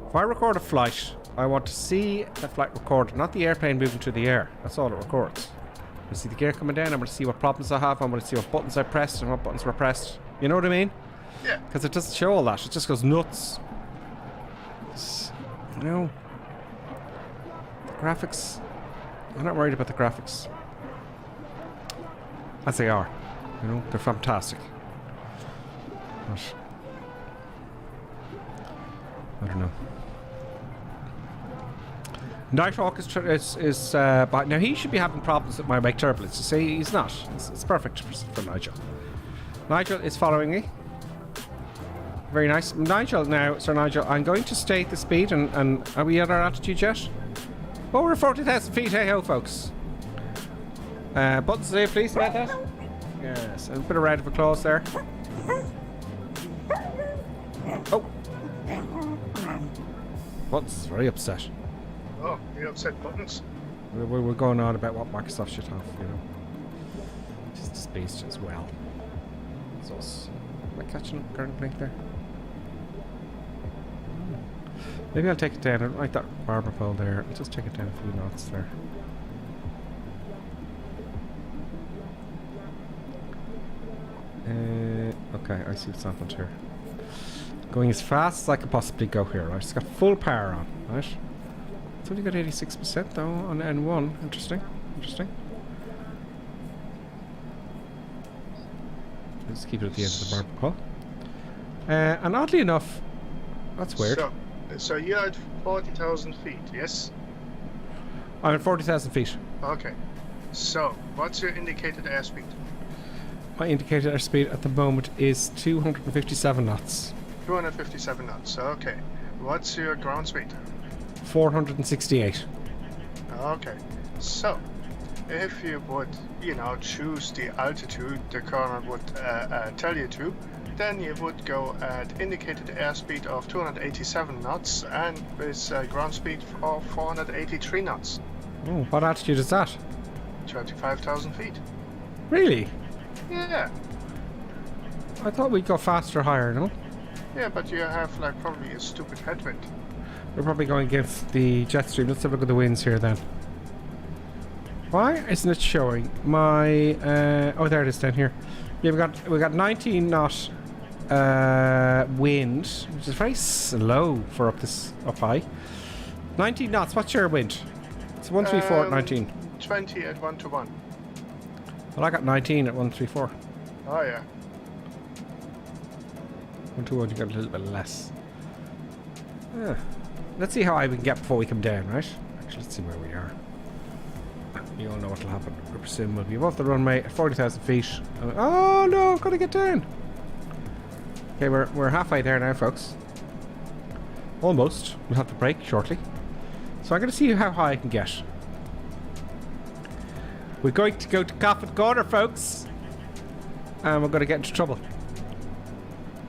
If I record a flight, I want to see the flight recorded, not the airplane moving through the air. That's all it records. I see the gear coming down. I want to see what problems I have. I want to see what buttons I pressed and what buttons were pressed. You know what I mean? Yeah. Because it doesn't show all that. It just goes nuts. Graphics. I'm not worried about the graphics. As they are. They're fantastic. But I don't know. Nighthawk is but now he should be having problems with my wake turbulence. You see, he's not. It's perfect for Nigel. Nigel is following me. Very nice. Nigel, now, Sir Nigel, I'm going to stay at the speed and are we at our altitude yet? Over 40,000 feet, hey ho, folks. Buttons there, please, about that. Yes, and a bit of round of applause there. Oh. Buttons very upset. Oh, you upset buttons? We're going on about what Microsoft should have, Just space as well. It's us. Am I catching up currently there? Maybe I'll take it down. I don't like that barber pole there. I'll just take it down a few knots there. Okay, I see what's happened here. Going as fast as I can possibly go here, right? It's got full power on, right? It's only got 86% though on N1. Interesting. Let's keep it at the end of the barber pole. And oddly enough, that's weird. So you're at 40,000 feet, yes? I'm at 40,000 feet. Okay. So, what's your indicated airspeed? My indicated airspeed at the moment is 257 knots. 257 knots, okay. What's your ground speed? 468. Okay. So, if you would, choose the altitude the colonel would tell you to, then you would go at indicated airspeed of 287 knots and with ground speed of 483 knots. Oh, what altitude is that? 25,000 feet. Really? Yeah. I thought we'd go faster higher, no? Yeah, but you have like probably a stupid headwind. We're probably going against the jet stream. Let's have a look at the winds here then. Why isn't it showing my oh, there it is down here. Yeah, we got 19 knot wind, which is very slow for up high. 19 knots. What's your wind? It's 134 at 19. 20 at 1 to 1. Well, I got 19 at 134. Oh yeah. 1 to 1, you got a little bit less. Let's see how high we can get before we come down, right? Actually, let's see where we are. You all know what'll happen. We presume we'll be above the runway at 40,000 feet. Oh no, gotta get down. Okay, we're halfway there now, folks. Almost. We'll have to brake shortly. So I'm gonna see how high I can get. We're going to go to Coffin Corner, folks. And we're gonna get into trouble.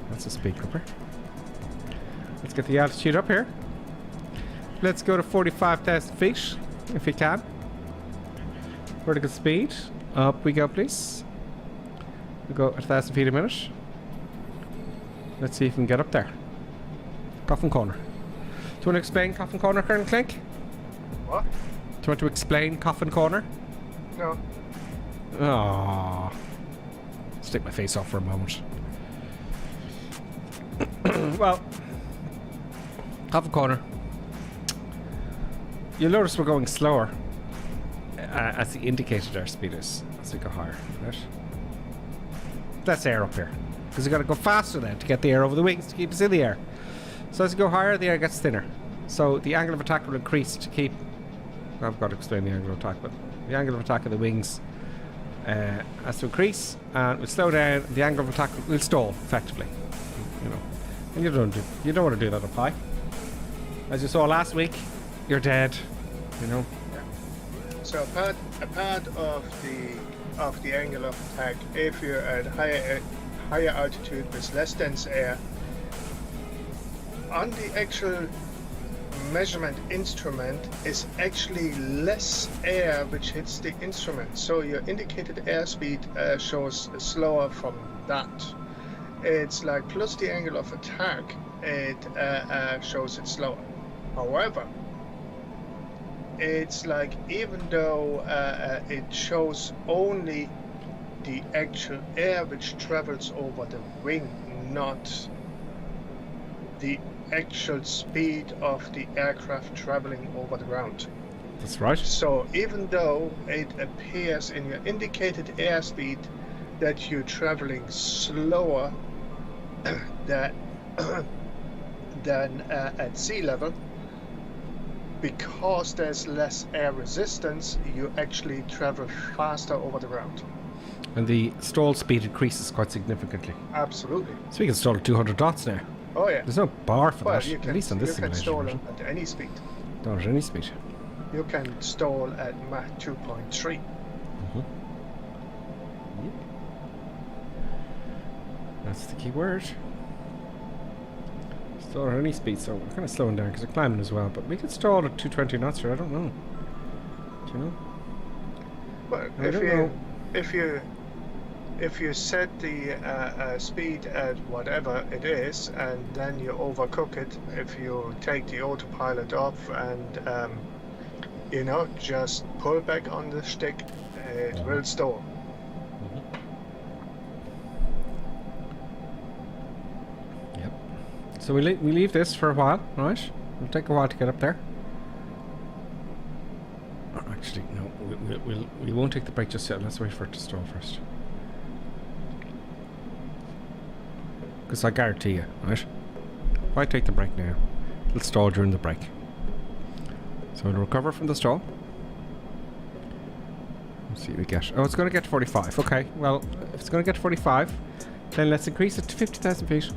That's a speed clipper. Let's get the altitude up here. Let's go to 45,000 feet, if we can. Vertical speed. Up we go, please. We'll go 1,000 feet a minute. Let's see if we can get up there. Coffin Corner. Do you want to explain Coffin Corner, Colonel Clink? What? Do you want to explain Coffin Corner? No. Aww. Let's take my face off for a moment. Well, Coffin Corner. You'll notice we're going slower as the indicated airspeed is as we go higher, right? Less air up here because you got to go faster then to get the air over the wings to keep us in the air. So as you go higher, the air gets thinner. So the angle of attack will increase to keep. I've got to explain the angle of attack, but the angle of attack of the wings has to increase, and we'll slow down. The angle of attack will stall effectively. You know, and you don't want to do that up high. As you saw last week, you're dead. You know. So a part of the angle of attack, if you're at higher altitude with less dense air, on the actual measurement instrument is actually less air which hits the instrument. So your indicated airspeed shows slower from that. It's like plus the angle of attack, it shows it slower. However, it's like even though it shows only the actual air which travels over the wing, not the actual speed of the aircraft traveling over the ground. That's right. So even though it appears in your indicated airspeed that you're traveling slower than at sea level, because there's less air resistance, you actually travel faster over the ground. And the stall speed increases quite significantly. Absolutely. So we can stall at 200 knots now. Oh yeah. There's no bar for Well, that, you can, at least on this you can simulation. stall at any speed. Not at any speed. You can stall at Mach 2.3. That's the key word. Stall at any speed, so we're kind of slowing down because we're climbing as well. But we could stall at 220 knots here. I don't know. Do you know? Well, if you set the speed at whatever it is, and then you overcook it, if you take the autopilot off and you know, just pull back on the stick, it will stall. Yep. So we leave this for a while, right? It'll take a while to get up there. Or actually, no, we won't take the brake just yet. Let's wait for it to stall first. Because I guarantee you, right? If I take the brake now, it'll stall during the brake. So it'll recover from the stall. Let's see what we get. Oh, it's going to get to 45. Okay, well, if it's going to get to 45, then let's increase it to 50,000 feet.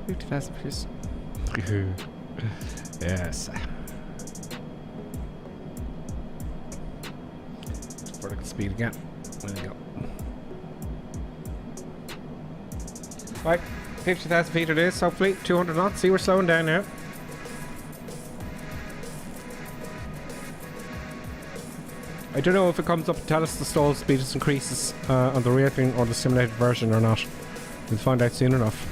50,000 feet. Yes. Vertical speed again. There you go. Right, 50,000 feet it is, hopefully. 200 knots. See, we're slowing down now. I don't know if it comes up and tells us the stall speed increases on the real thing or the simulated version or not. We'll find out soon enough.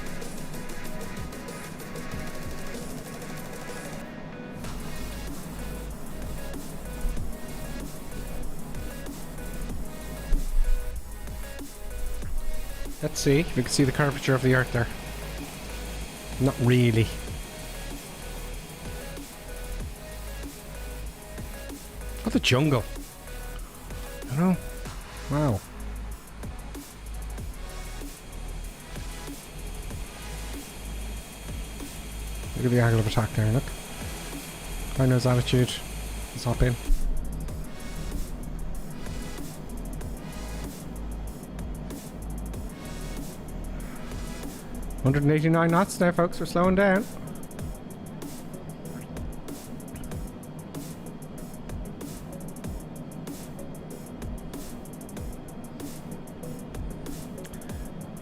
Let's see if we can see the curvature of the Earth there. Not really. Oh, the jungle. I know. Wow. Look at the angle of attack there, look. Guy knows attitude. Let's hop in. $189 knots now, folks. We're slowing down.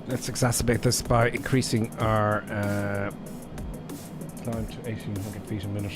Let's exacerbate this by increasing our climb to 1,800 feet a minute.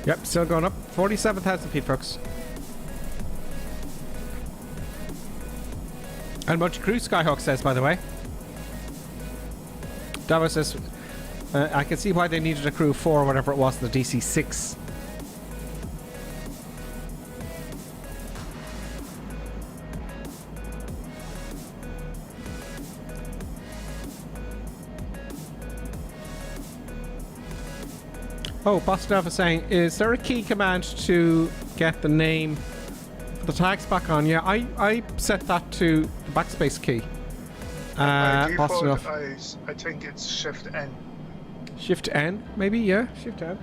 Yep, still going up. 47,000 feet, folks. And a bunch of crew, Skyhawk says, by the way. Davos says, I can see why they needed a crew of 4 or whatever it was, the DC-6. Oh, Bostov is saying, is there a key command to get the name of the tags back on? Yeah, I set that to the backspace key. By default, I think it's Shift N. Shift N, maybe? Yeah, Shift N.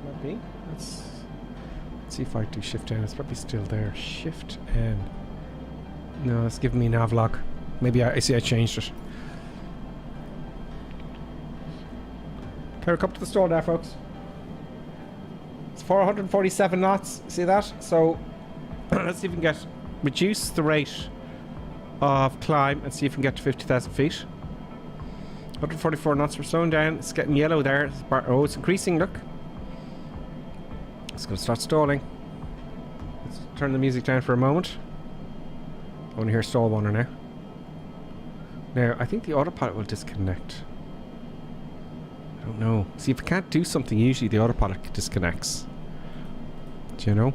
Might be. Let's see if I do Shift N. It's probably still there. Shift N. No, it's giving me navlog. Maybe I see I changed it. Okay, we're coming to the store now, folks. It's 447 knots. See that? So let's see if we can reduce the rate of climb and see if we can get to 50,000 feet. 144 knots. We're slowing down. It's getting yellow there. Oh, it's increasing. Look. It's going to start stalling. Let's turn the music down for a moment. I want to hear stall warner now. Now, I think the autopilot will disconnect. I don't know. See, if it can't do something, usually the autopilot disconnects. Do you know?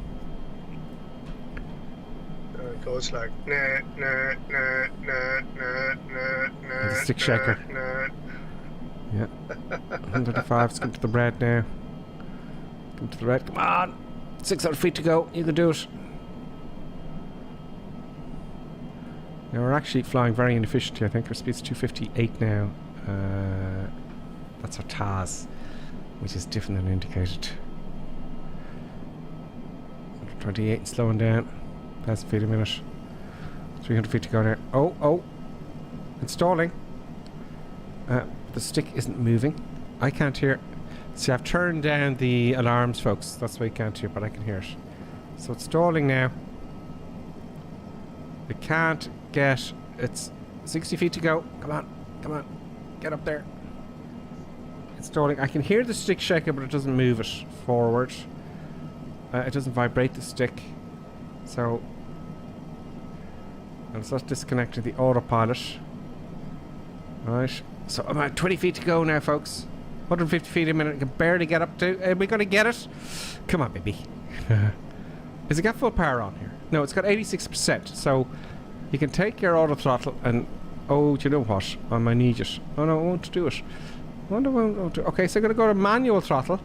It goes like nah, nah, nah, nah, nah, nah, nah, the stick shaker. Nah. Yeah. 135. Let's come to the red now. Come to the red. Come on! 600 feet to go. You can do it. Now we're actually flying very inefficiently. I think our speed's 258 now. That's our TAS, which is different than indicated. 128 and slowing down. 1,000 feet a minute. 300 feet to go now. Oh! It's stalling. The stick isn't moving. I can't hear. See, I've turned down the alarms, folks. That's why you can't hear, but I can hear it. So it's stalling now. It can't get. It's 60 feet to go. Come on. Get up there. It's stalling. I can hear the stick shaking, but it doesn't move it forward. It doesn't vibrate the stick. So I'll start disconnecting the autopilot. Right. So I'm at 20 feet to go now, folks. 150 feet a minute. I can barely get up to. Are we going to get it? Come on, baby. Has it got full power on here? No, it's got 86%. So you can take your auto throttle and... Oh, do you know what? I might need it. Oh, no, I won't do it. Okay, so I'm going to go to manual throttle.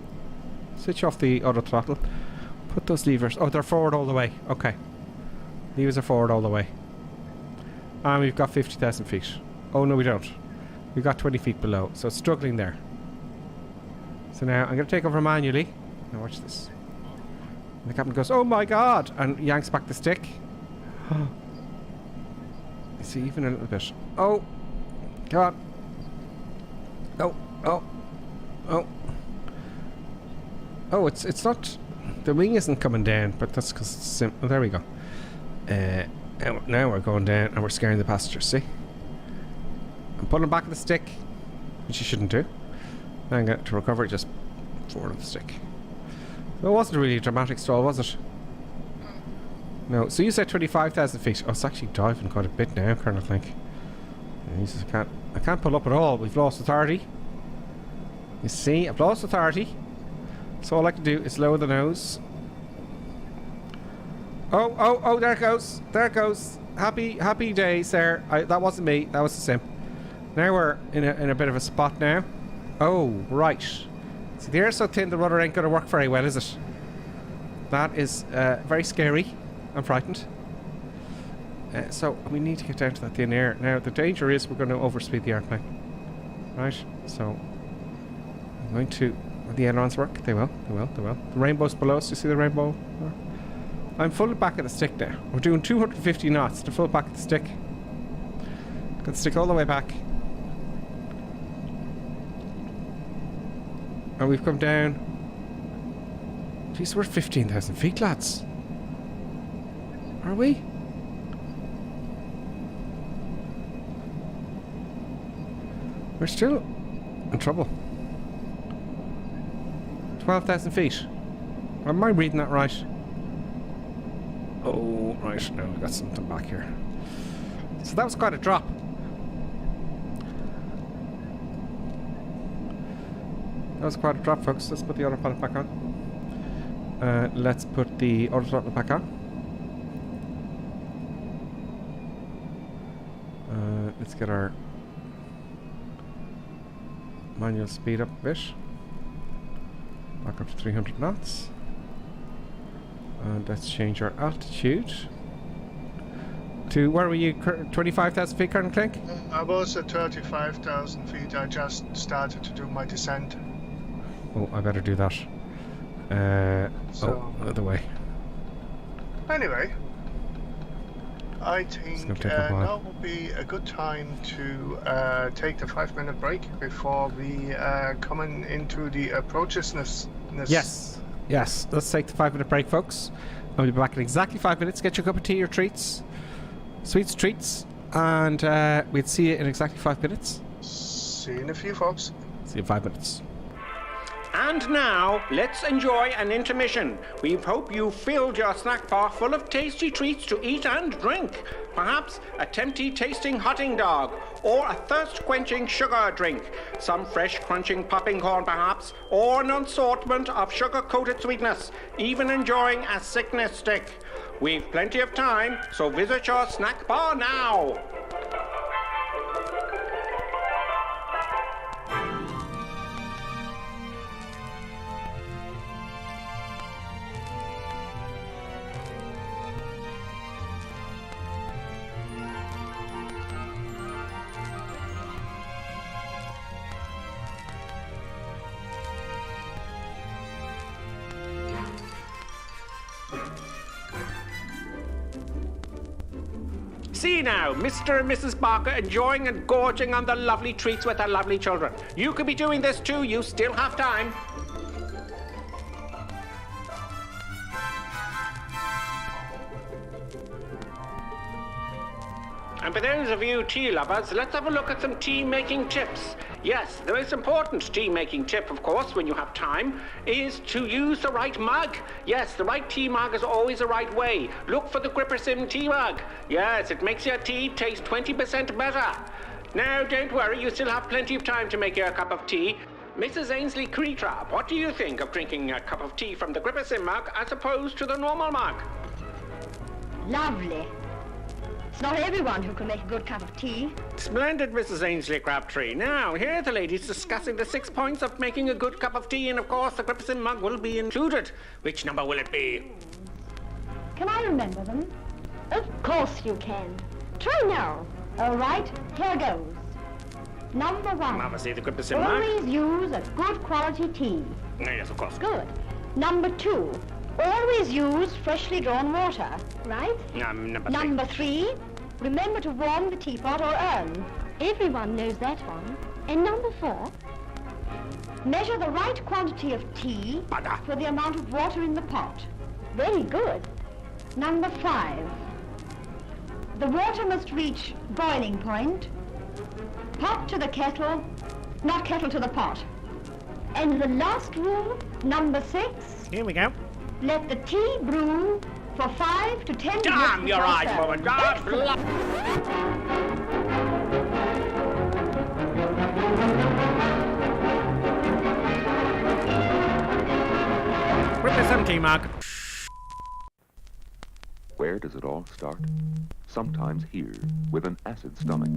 Switch off the auto throttle. Put those levers. Oh, they're forward all the way. Okay. Levers are forward all the way. And we've got 50,000 feet. Oh, no, we don't. We've got 20 feet below. So it's struggling there. So now I'm going to take over manually. Now watch this. And the captain goes, "Oh my God," and yanks back the stick. You see, even a little bit. Oh, come on. Oh, oh, oh. Oh, it's not. The wing isn't coming down, but that's because it's simple. There we go. Now we're going down and we're scaring the passengers. See? I'm pulling back the stick, which you shouldn't do. Now I'm going to recover, just forward of the stick. So it wasn't really a dramatic stall, was it? No. So you said 25,000 feet. Oh, it's actually diving quite a bit now, Colonel Clink. Jesus, I can't pull up at all. We've lost authority. You see, I've lost authority. So all I can do is lower the nose. Oh, oh, oh, there it goes. There it goes. Happy days there. That wasn't me. That was the sim. Now we're in a bit of a spot now. Oh, right. See, the air's so thin the rudder ain't going to work very well, is it? That is very scary. I'm frightened. So we need to get down to that thin air. Now, the danger is we're going to overspeed the airplane. Right? So I'm going to... Will the ailerons work? They will. They will. They will. The rainbow's below us. You see the rainbow? I'm full back of the stick now. We're doing 250 knots to full back of the stick. Got the stick all the way back. And we've come down. Jeez, we're 15,000 feet, lads. Are we? We're still in trouble. 12,000 feet. Am I reading that right? Oh, right. No, we got something back here. So that was quite a drop. That was quite a drop, folks. Let's put the autopilot back on. Let's put the autothrottle back on. Let's get our manual speed up a bit. Back up to 300 knots. And let's change our altitude to, where were you, 25,000 feet, Colonel Clink? I was at 35,000 feet. I just started to do my descent. Oh, I better do that. Oh, other way. Anyway, I think now would be a good time to take the 5-minute break before we coming into the approachness. Yes, yes. Let's take the 5-minute break, folks. I'll be back in exactly 5 minutes. Get your cup of tea or treats, sweets, treats, and we'll see you in exactly 5 minutes. See you in a few, folks. See you in 5 minutes. And now, let's enjoy an intermission. We hope you filled your snack bar full of tasty treats to eat and drink. Perhaps a tempting tasting hotting dog, or a thirst-quenching sugar drink. Some fresh crunching popping corn perhaps, or an assortment of sugar-coated sweetness. Even enjoying a sickness stick. We've plenty of time, so visit your snack bar now. See now, Mr. and Mrs. Barker enjoying and gorging on the lovely treats with their lovely children. You could be doing this too, you still have time. And for those of you tea lovers, let's have a look at some tea-making tips. Yes, the most important tea-making tip, of course, when you have time, is to use the right mug. Yes, the right tea mug is always the right way. Look for the Grippersim tea mug. Yes, it makes your tea taste 20% better. Now, don't worry, you still have plenty of time to make your cup of tea. Mrs. Ainsley Creetrap, what do you think of drinking a cup of tea from the Grippersim mug as opposed to the normal mug? Lovely. It's not everyone who can make a good cup of tea. Splendid, Mrs. Ainsley Crabtree. Now, here are the ladies discussing the 6 points of making a good cup of tea, and of course the Grippersim mug will be included. Which number will it be? Can I remember them? Of course you can. Try now. All right, here goes. Number 1. Obviously the Grippersim mug. Always use a good quality tea. Yes, of course. Good. Number 2. Always use freshly drawn water, right? Number 3, remember to warm the teapot or urn. Everyone knows that one. And number 4, measure the right quantity of tea for the amount of water in the pot. Very good. Number 5, the water must reach boiling point. Pot to the kettle, not kettle to the pot. And the last rule, number 6. Here we go. Let the tea brew for 5 to 10 minutes. Damn your eyes, before woman! serving. God, Whip me some tea, Mark. Where does it all start? Sometimes here, with an acid stomach,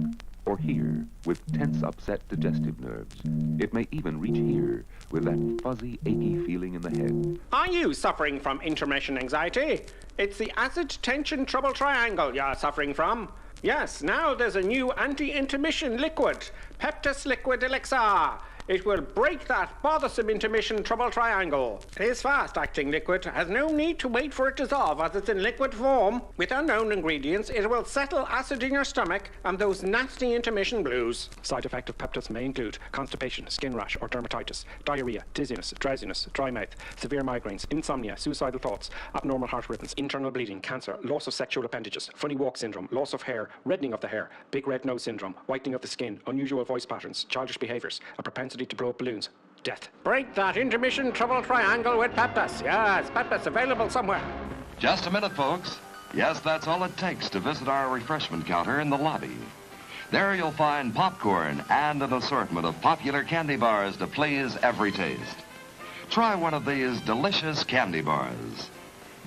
or here, with tense, upset digestive nerves. It may even reach here, with that fuzzy, achy feeling in the head. Are you suffering from intermission anxiety? It's the acid tension trouble triangle you're suffering from. Yes, now there's a new anti-intermission liquid, Peptus Liquid Elixir. It will break that bothersome intermission trouble triangle. This fast-acting liquid has no need to wait for it to dissolve as it's in liquid form. With unknown ingredients, it will settle acid in your stomach and those nasty intermission blues. Side effect of Peptus may include constipation, skin rash or dermatitis, diarrhea, dizziness, drowsiness, dry mouth, severe migraines, insomnia, suicidal thoughts, abnormal heart rhythms, internal bleeding, cancer, loss of sexual appendages, funny walk syndrome, loss of hair, reddening of the hair, big red nose syndrome, whitening of the skin, unusual voice patterns, childish behaviors, a propensity to blow up balloons, death. Break that intermission trouble triangle with Peptus. Yes, Peptus available somewhere. Just a minute, folks. Yes, that's all it takes to visit our refreshment counter in the lobby. There you'll find popcorn and an assortment of popular candy bars to please every taste. Try one of these delicious candy bars.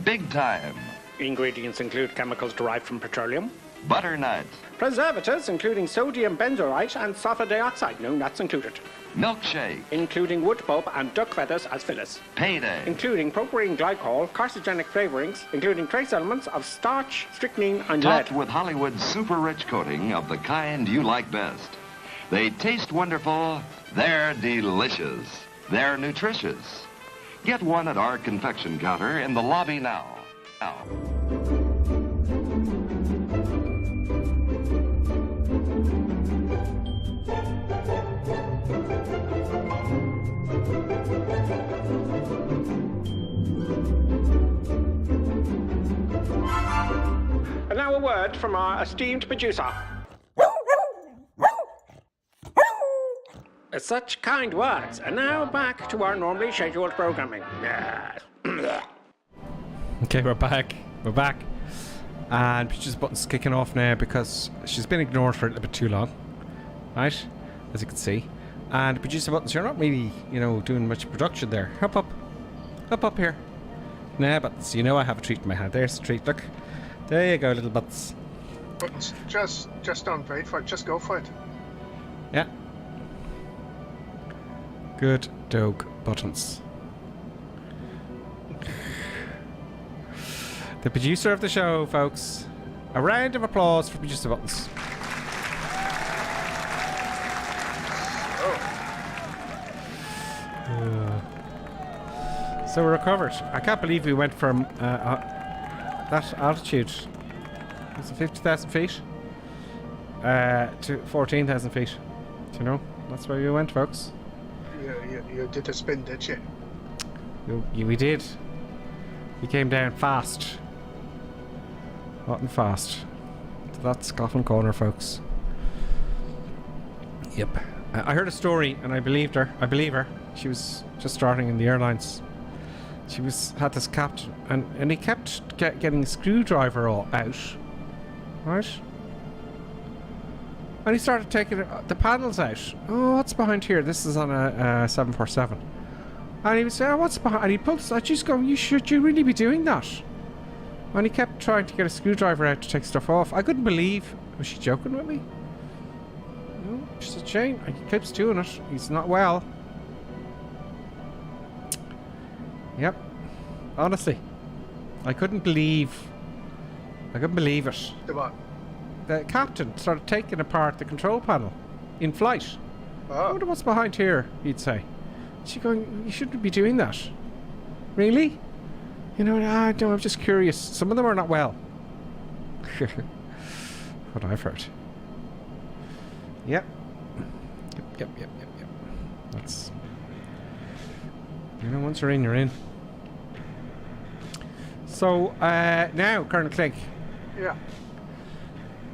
Big time. Ingredients include chemicals derived from petroleum, Butternut, preservatives including sodium benzoate and sulfur dioxide, no nuts included, milkshake, including wood pulp and duck feathers as fillers, payday, including propylene glycol, carcinogenic flavorings, including trace elements of starch, strychnine and lead. topped with Hollywood's super rich coating of the kind you like best. They taste wonderful, they're delicious, they're nutritious. Get one at our confection counter in the lobby now. And now a word from our esteemed producer. Such kind words. And now back to our normally scheduled programming. Okay, we're back. And Peach's button's kicking off now because she's been ignored for a little bit too long. Right? As you can see. And producer buttons, you're not really, doing much production there. Hop up here. Nah, buttons, I have a treat in my hand. There's the treat, look. There you go, little butts. But just don't wait for it. Just go for it. Yeah. Good dog buttons. The producer of the show, folks. A round of applause for producer buttons. So we're recovered. I can't believe we went from that altitude. Was it 50,000 feet? To 14,000 feet. That's where we went, folks. You did a spin, did you? We did. We came down fast. Hot and fast. So that's Scotland Corner, folks. Yep. I heard a story and I believed her. She was just starting in the airlines. She had this captain and he kept getting a screwdriver all out. Right? And he started taking the panels out. Oh, what's behind here? This is on a 747. And he was saying, what's behind? And he pulled this out. She's going, should you really be doing that? And he kept trying to get a screwdriver out to take stuff off. I couldn't believe. Was she joking with me? No, she said, Shane, he keeps doing it. He's not well. Yep. Honestly. I couldn't believe it. The what? The captain started taking apart the control panel in flight. Oh. I wonder what's behind here, he'd say. She going, you shouldn't be doing that. Really? You know, I'm just curious. Some of them are not well. What I've heard. Yep. Yep. That's... You know, once you're in, you're in. So, now, Colonel Clegg. Yeah.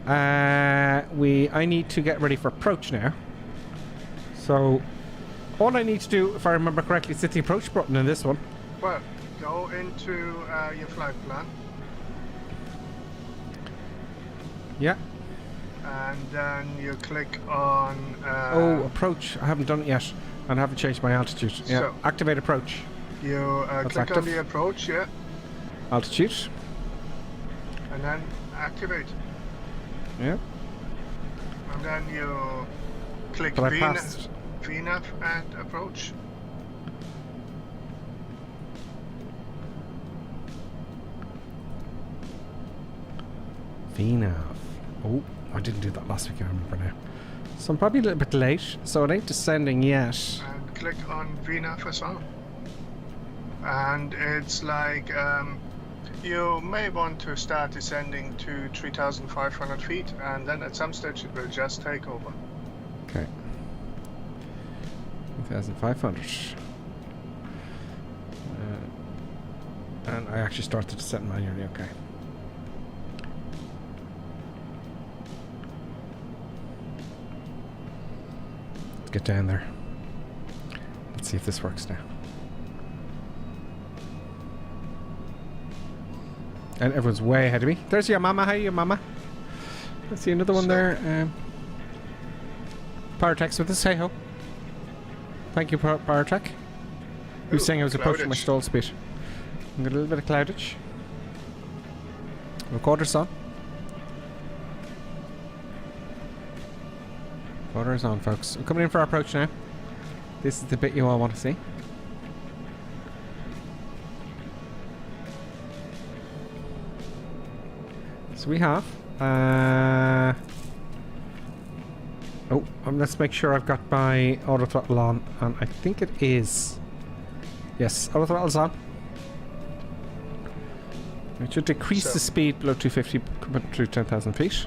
I need to get ready for approach now. So, all I need to do, if I remember correctly, is hit the approach button in this one. Well, go into your flight plan. Yeah. And then you click on... approach. I haven't done it yet. And I haven't changed my altitude. Yeah. So activate approach. You click active. on the approach, yeah. Altitude. And then activate. Yeah. And then you click But I passed. VNAV and approach. VNAV. Oh, I didn't do that last week, I remember now. So I'm probably a little bit late, so it ain't descending yet. And click on VNAV as well. And it's like, you may want to start descending to 3,500 feet, and then at some stage it will just take over. Okay. 3,500. And I actually started to descent manually, okay. Let's get down there. Let's see if this works now. And everyone's way ahead of me. There's your mama. Hi, your mama. Let's see another one there. Powertech's with us. Hey ho. Thank you, Powertech. He was saying I was approaching my stall speed. I've got a little bit of cloudage. Recorder's on. Recorder's on, folks. We're coming in for our approach now. This is the bit you all want to see. So we have... let's make sure I've got my auto throttle on, and I think it is. Yes, auto throttle's on. It should decrease the speed below 250 through 10,000 feet.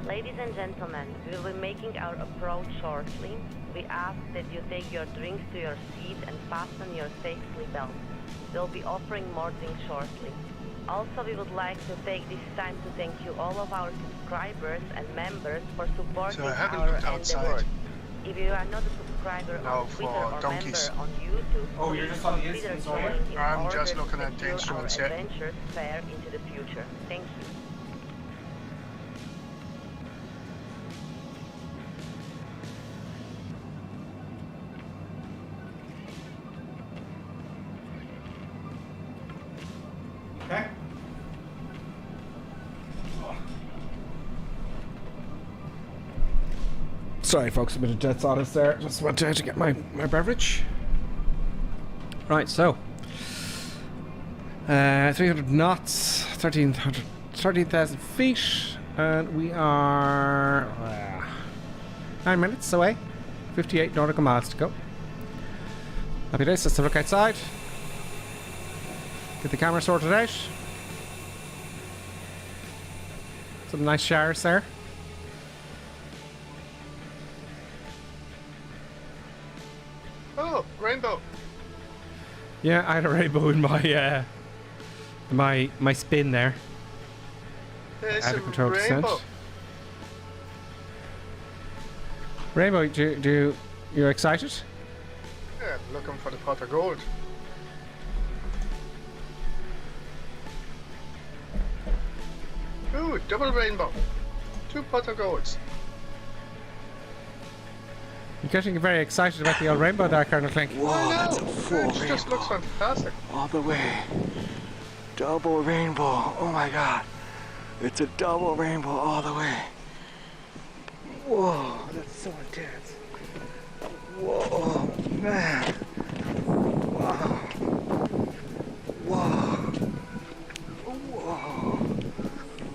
Ladies and gentlemen, we will be making our approach shortly. We ask that you take your drinks to your seat and fasten your safety belt. We'll be offering more drinks shortly. Also, we would like to take this time to thank you, all of our subscribers and members, for supporting our endeavor. If you are not a subscriber on Twitter or donkeys. member on YouTube, Oh, you're just on the instance, are you? I'm just looking at the instruments, yeah. Adventures fare into the future. Thank you. Okay. Sorry, folks, a bit of dead silence there. Just went out to get my beverage. Right, so 300 knots, 13,000 feet, and we are 9 minutes away. 58 nautical miles to go. Happy days. Let's have a look outside. Get the camera sorted out. Some nice showers there. Oh, rainbow. Yeah, I had a rainbow in my my spin there. There's Out of a control rainbow. descent. Rainbow, you're excited? Yeah, I'm looking for the pot of gold. Ooh, double rainbow. 2 pot of golds. You're getting very excited about the old rainbow there, Colonel Clink. Whoa, that's a full rainbow. It just looks fantastic. All the way. Double rainbow. Oh my god. It's a double rainbow all the way. Whoa, that's so intense. Whoa, man. Wow. Whoa. Whoa.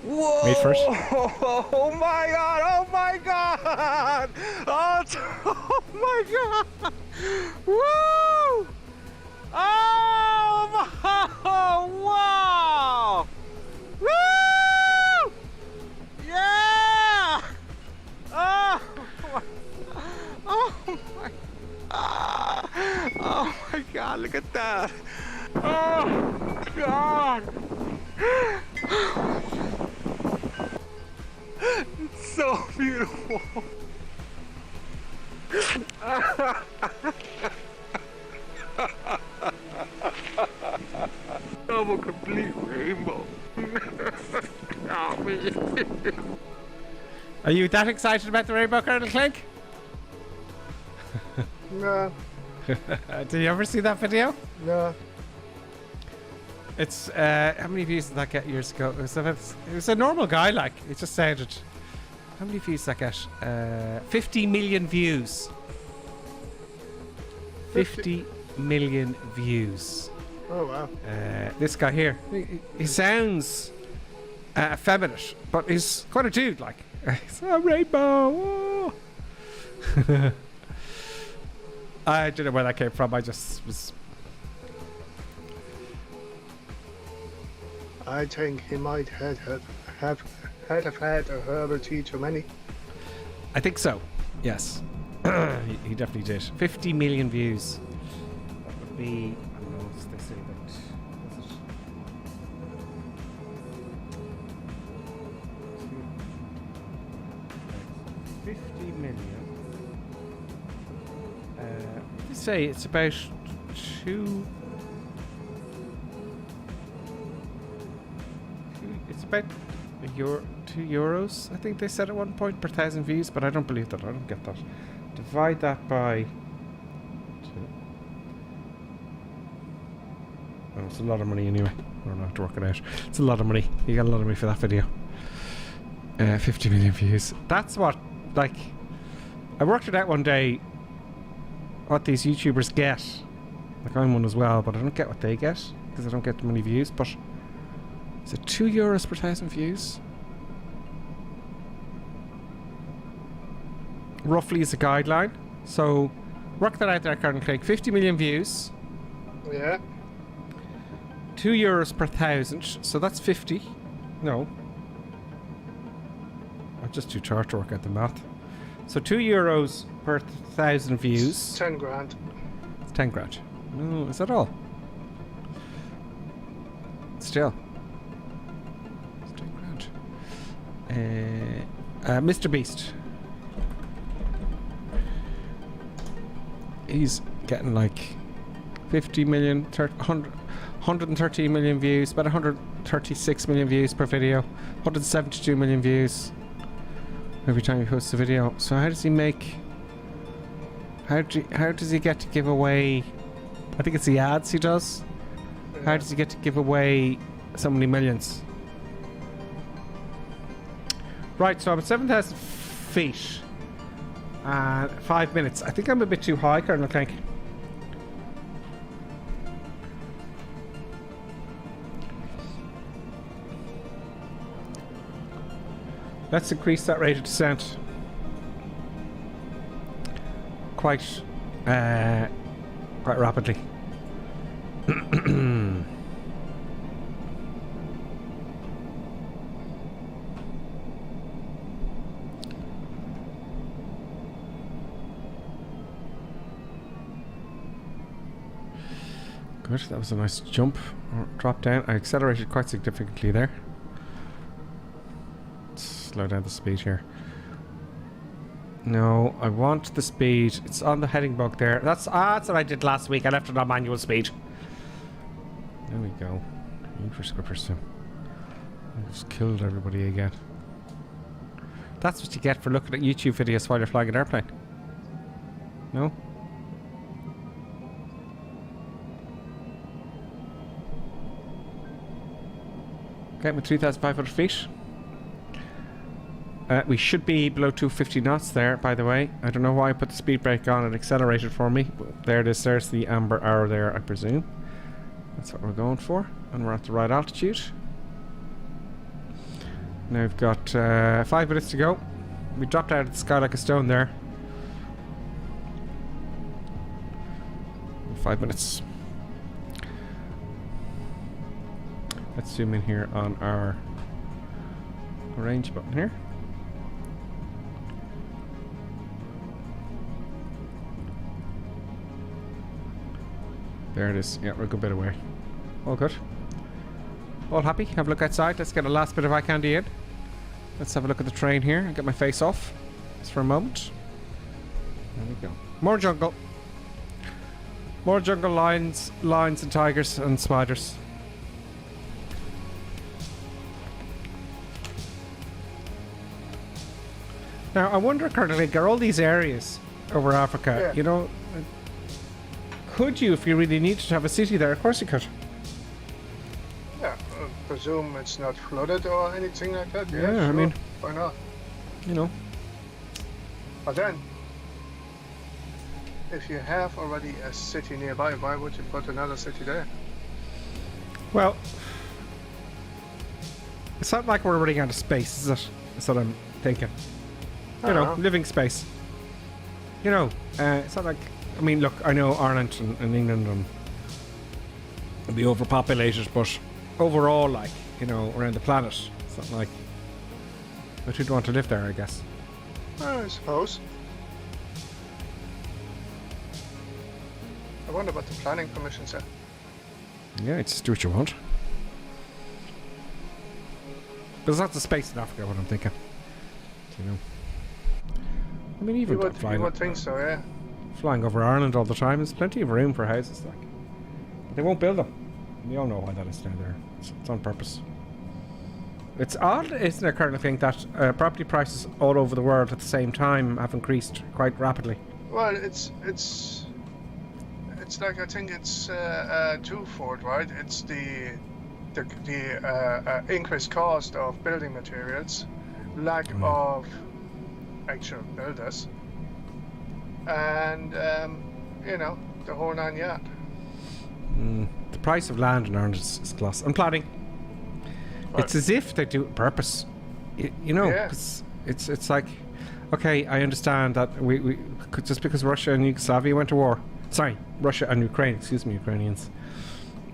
Whoa. Wait first. Oh my god. Oh my god. Oh my god. Woo. God. Oh, God. It's so beautiful. I'm a complete rainbow. Are you that excited about the rainbow, Colonel Clink? No. Did you ever see that video? No. It's how many views did that get years ago? It was a normal guy, like it just sounded. How many views did that get? 50 million views. 50 million views. Oh wow. This guy here, he sounds effeminate, but he's quite a dude. Like, it's a rainbow. Oh. I don't know where that came from. I just was. I think he might have had a herbal tea too many. I think so. Yes, he definitely did. 50 million views. That would be. I don't know what they say, but what's it? They say it's about it's about €2. I think they said at one point per 1,000 views, but I don't believe that. I don't get that. Divide that by 2. Oh, it's a lot of money anyway. I don't have to work it out. It's a lot of money. You got a lot of money for that video. 50 million views. That's what, like, I worked it out one day what these YouTubers get. Like, I'm one as well, but I don't get what they get because I don't get many views. But is it €2 per 1,000 views? Roughly is a guideline. So work that out there, Colonel Craig. 50 million views. Yeah. €2 per 1,000. So that's 50. No. I'll just do chart to work out the math. So €2 per 1,000 views. 10 grand. It's 10 grand. No, is that all? Still. It's 10 grand. Mr. Beast. He's getting like 50 million, 113 million views, about 136 million views per video, 172 million views every time he posts a video. So how does he make? How does he get to give away? I think it's the ads he does. How does he get to give away so many millions? Right, so I'm at 7,000 feet and 5 minutes. I think I'm a bit too high, Colonel Clank. Let's increase that rate of descent quite rapidly. Good, that was a nice jump or drop down. I accelerated quite significantly there. Slow down the speed here. No, I want the speed. It's on the heading bug there. That's what I did last week. I left it on manual speed. There we go. For scrippers too. I just killed everybody again. That's what you get for looking at YouTube videos while you're flying an airplane. No? Okay, with 3,500 feet. We should be below 250 knots there, by the way. I don't know why I put the speed brake on and accelerated for me. But there it is. There's the amber arrow there, I presume. That's what we're going for. And we're at the right altitude. Now we've got 5 minutes to go. We dropped out of the sky like a stone there. 5 minutes. Let's zoom in here on our range button here. There it is. Yeah, we're a good bit away. All good. All happy. Have a look outside. Let's get a last bit of eye candy in. Let's have a look at the train here and get my face off. Just for a moment. There we go. More jungle. More jungle lions and tigers and spiders. Now, I wonder, Colonel, like, are all these areas over Africa, you know, could you, if you really needed to have a city there? Of course you could. Yeah, I presume it's not flooded or anything like that. Yeah, Sure. I mean, why not? You know. But then, if you have already a city nearby, why would you put another city there? Well, it's not like we're running out of space, is it? That's what I'm thinking. You know, living space. You know, it's not like, I mean, look, I know Ireland and England will be overpopulated, but overall, like, you know, around the planet, it's not like, but who'd want to live there, I guess. I suppose. I wonder what the planning commission said. Yeah, just do what you want. But there's lots of space in Africa, what I'm thinking. You know. I mean, even you would think so, yeah. Flying over Ireland all the time, there's plenty of room for houses, like. But they won't build them. We all know why that is down there. It's on purpose. It's odd, isn't it, Colonel, thing that property prices all over the world at the same time have increased quite rapidly. Well, it's like, I think it's twofold, right? It's the increased cost of building materials, lack of actual builders, and you know, the whole 9 yards. The price of land in Ireland is colossal. And planning. Right. It's as if they do it on purpose. You know, because it's like, okay, I understand that we just because Russia and Yugoslavia went to war. Sorry, Russia and Ukraine. Excuse me, Ukrainians.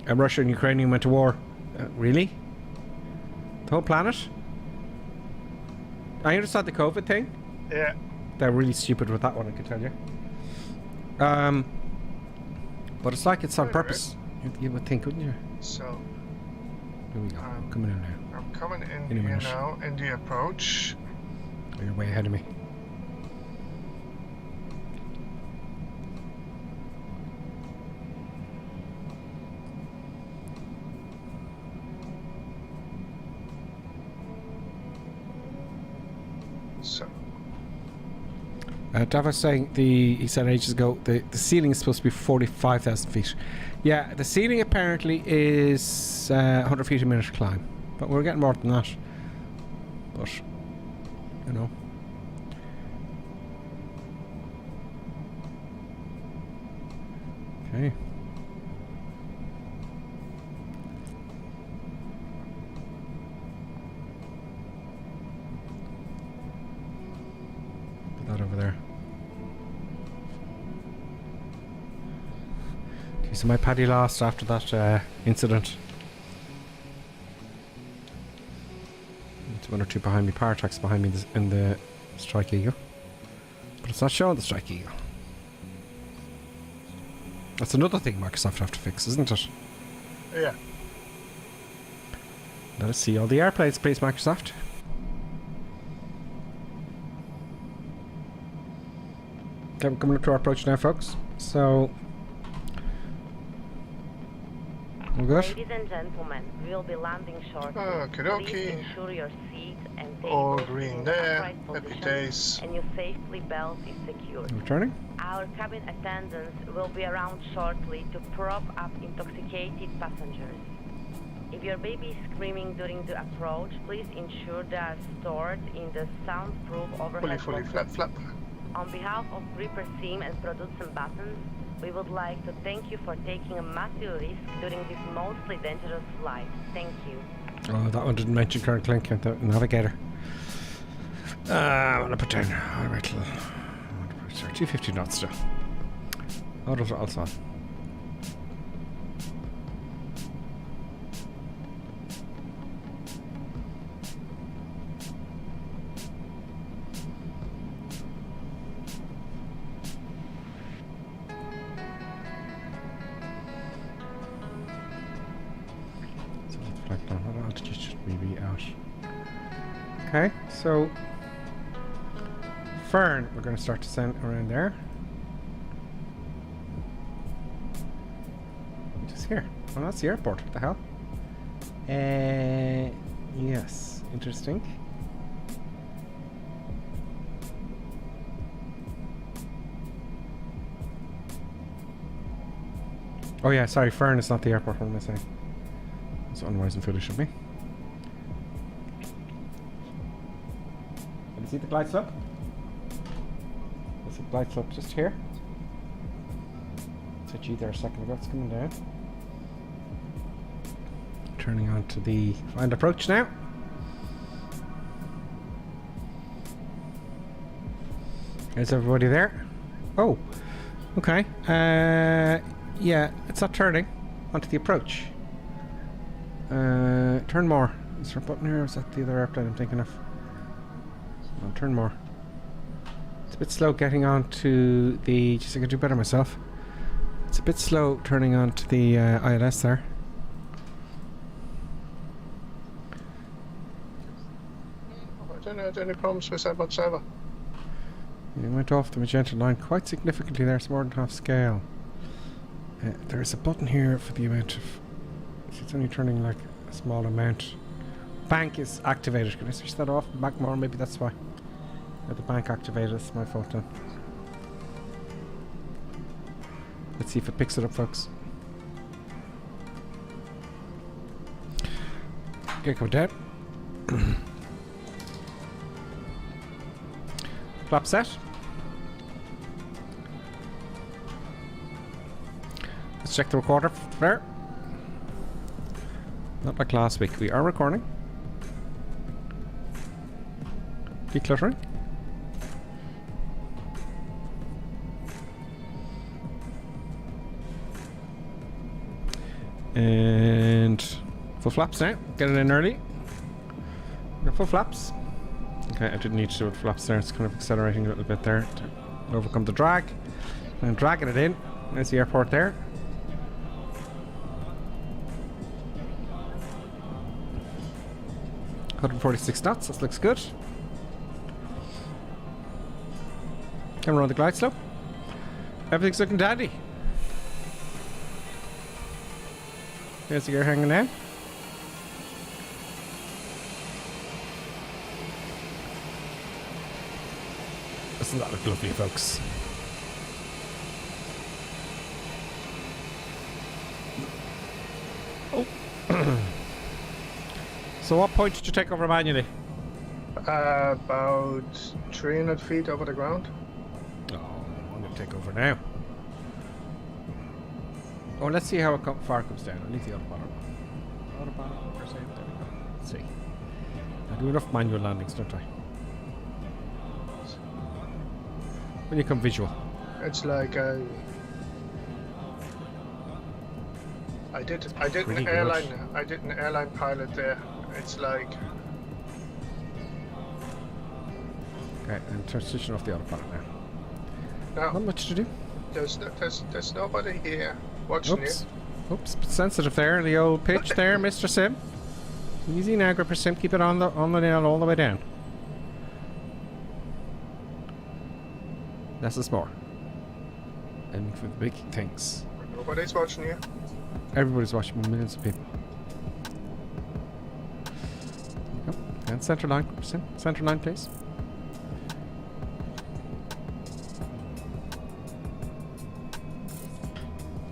Russia and Ukraine went to war. Really? The whole planet? I understand the COVID thing. Yeah. They're really stupid with that one, I can tell you. But it's like it's on purpose. You would think, wouldn't you? So. Here we go. Coming in now. I'm coming in here now in the approach. Oh, you're way ahead of me. So. Dav was saying, he said ages ago, the ceiling is supposed to be 45,000 feet. Yeah, the ceiling apparently is 100 feet a minute climb. But we're getting more than that. But, you know. Okay. Put that over there. Okay, so my paddy lost after that incident. There's one or two behind me, power tracks behind me in the Strike Eagle. But it's not showing the Strike Eagle. That's another thing Microsoft have to fix, isn't it? Yeah. Let us see all the airplanes, please, Microsoft. Okay, we're coming up to our approach now, folks. So, we're good? Ladies and gentlemen, we'll be landing shortly. Okie Please ensure your seat and all table green in there. upright Happy position days. and your safety belt is secured. Returning? Our cabin attendants will be around shortly to prop up intoxicated passengers. If your baby is screaming during the approach, please ensure they are stored in the soundproof overhead Fully boxes. flap. On behalf of Gripper Sim and Producent Buttons, we would like to thank you for taking a massive risk during this mostly dangerous flight. Thank you. Oh, that one didn't mention current clink, the navigator. I'm gonna put down. Alright, 250 knots still. Auto's also on. like that. What altitude should we be at? Okay, so Fern, we're going to start to descend around there. Just here. Oh, that's the airport. What the hell? Yes, interesting. Oh yeah, sorry, Fern is not the airport. What am I saying? It's unwise and foolish of me. Can you see the glide slope? There's a glide slope just here. It's a G there a second ago. It's coming down. Turning on to the find approach now. Is everybody there? Oh, okay. Yeah, it's not turning onto the approach. Turn more. Is there a button here? Or is that the other airplane I'm thinking of? No, turn more. It's a bit slow getting onto the. Just I could do better myself. It's a bit slow turning onto the ILS there. I don't have any problems with that whatsoever. You went off the magenta line quite significantly there. It's more than half scale. There's a button here for the amount of. It's only turning like a small amount. Bank is activated. Can I switch that off? Back more? Maybe that's why. Yeah, the bank activated. It's my fault then. Let's see if it picks it up, folks. Okay, go down. Flap set. Let's check the recorder there. Not like last week. We are recording. Decluttering. And full flaps now. Get it in early. Got full flaps. Okay, I didn't need to do it flaps there. It's kind of accelerating a little bit there to overcome the drag. And dragging it in. There's the airport there. .146 knots. That looks good. Camera on the glide slope. Everything's looking dandy. There's the gear hanging down. Doesn't that look lovely, folks? Oh. So what point did you take over manually? About 300 feet over the ground. Oh, I'm going to take over now. Oh, let's see how far it comes down. I'll leave the autopilot. Autopilot, per se. There we go. Let's see. I do enough manual landings, don't I? When you come visual. It's like I did an airline pilot there. It's like okay, and switching off the autopilot now. now Not much to do. there's nobody here watching Oops. you. Oops, bit sensitive there. The old pitch there, Mr. Sim. Easy now, Gripper Sim. Keep it on the nail all the way down. Less is more. Aiming for the big things. Nobody's watching you. Everybody's watching. Millions of people. There you go. And center line, Sim. Center line, please.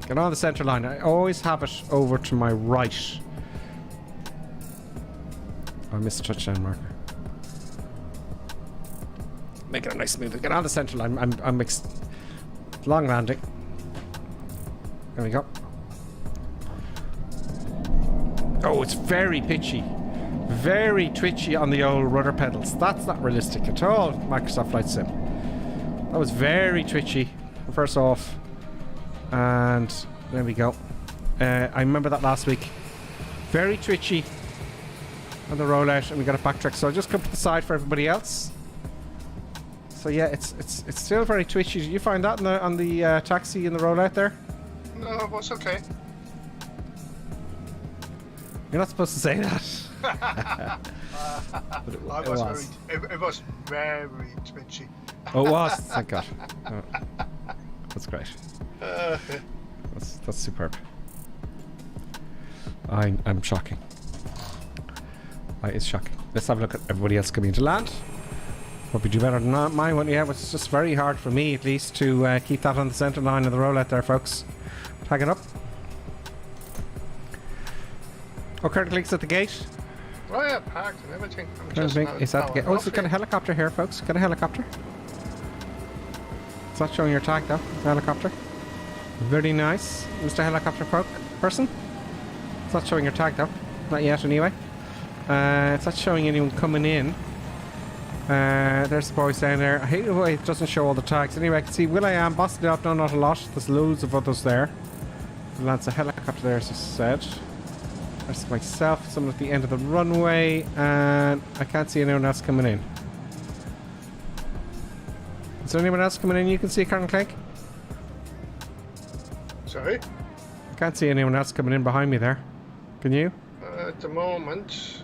Get on the center line. I always have it over to my right. Oh, I missed a touchdown marker. Make it a nice smooth. Get on the center line. I'm long landing. There we go. Oh, it's very pitchy. Very twitchy on the old rudder pedals. That's not realistic at all, Microsoft Flight Sim. That was very twitchy. First off. And there we go. I remember that last week. Very twitchy on the rollout, and we got a backtrack. So I'll just come to the side for everybody else. So yeah, it's still very twitchy. Did you find that on the taxi in the rollout there? No, it was okay. You're not supposed to say that. It was very twitchy. Oh, it was. Thank God. Oh, that's great. That's superb. I'm shocking. It's shocking. Let's have a look at everybody else coming into land. Hope you do better than mine, wouldn't you? It's just very hard for me, at least, to keep that on the centre line of the rollout there, folks. Tag it up. Oh, Curtin Clink's at the gate. Oh yeah, parked and everything. Is that the gate? Oh, it's got a helicopter here, folks. Got a helicopter. It's not showing your tag, though. The helicopter. Very nice, Mr. Helicopter person. It's not showing your tag, though. Not yet, anyway. It's not showing anyone coming in. There's the boys down there. I hate the way it doesn't show all the tags. Anyway, I can see Will.i.am, Boston up, no, not a lot. There's loads of others there. Lands a helicopter there, as I said. There's myself, someone at the end of the runway, and I can't see anyone else coming in. Is there anyone else coming in you can see, Karen Clegg? Sorry? I can't see anyone else coming in behind me there. Can you? At the moment.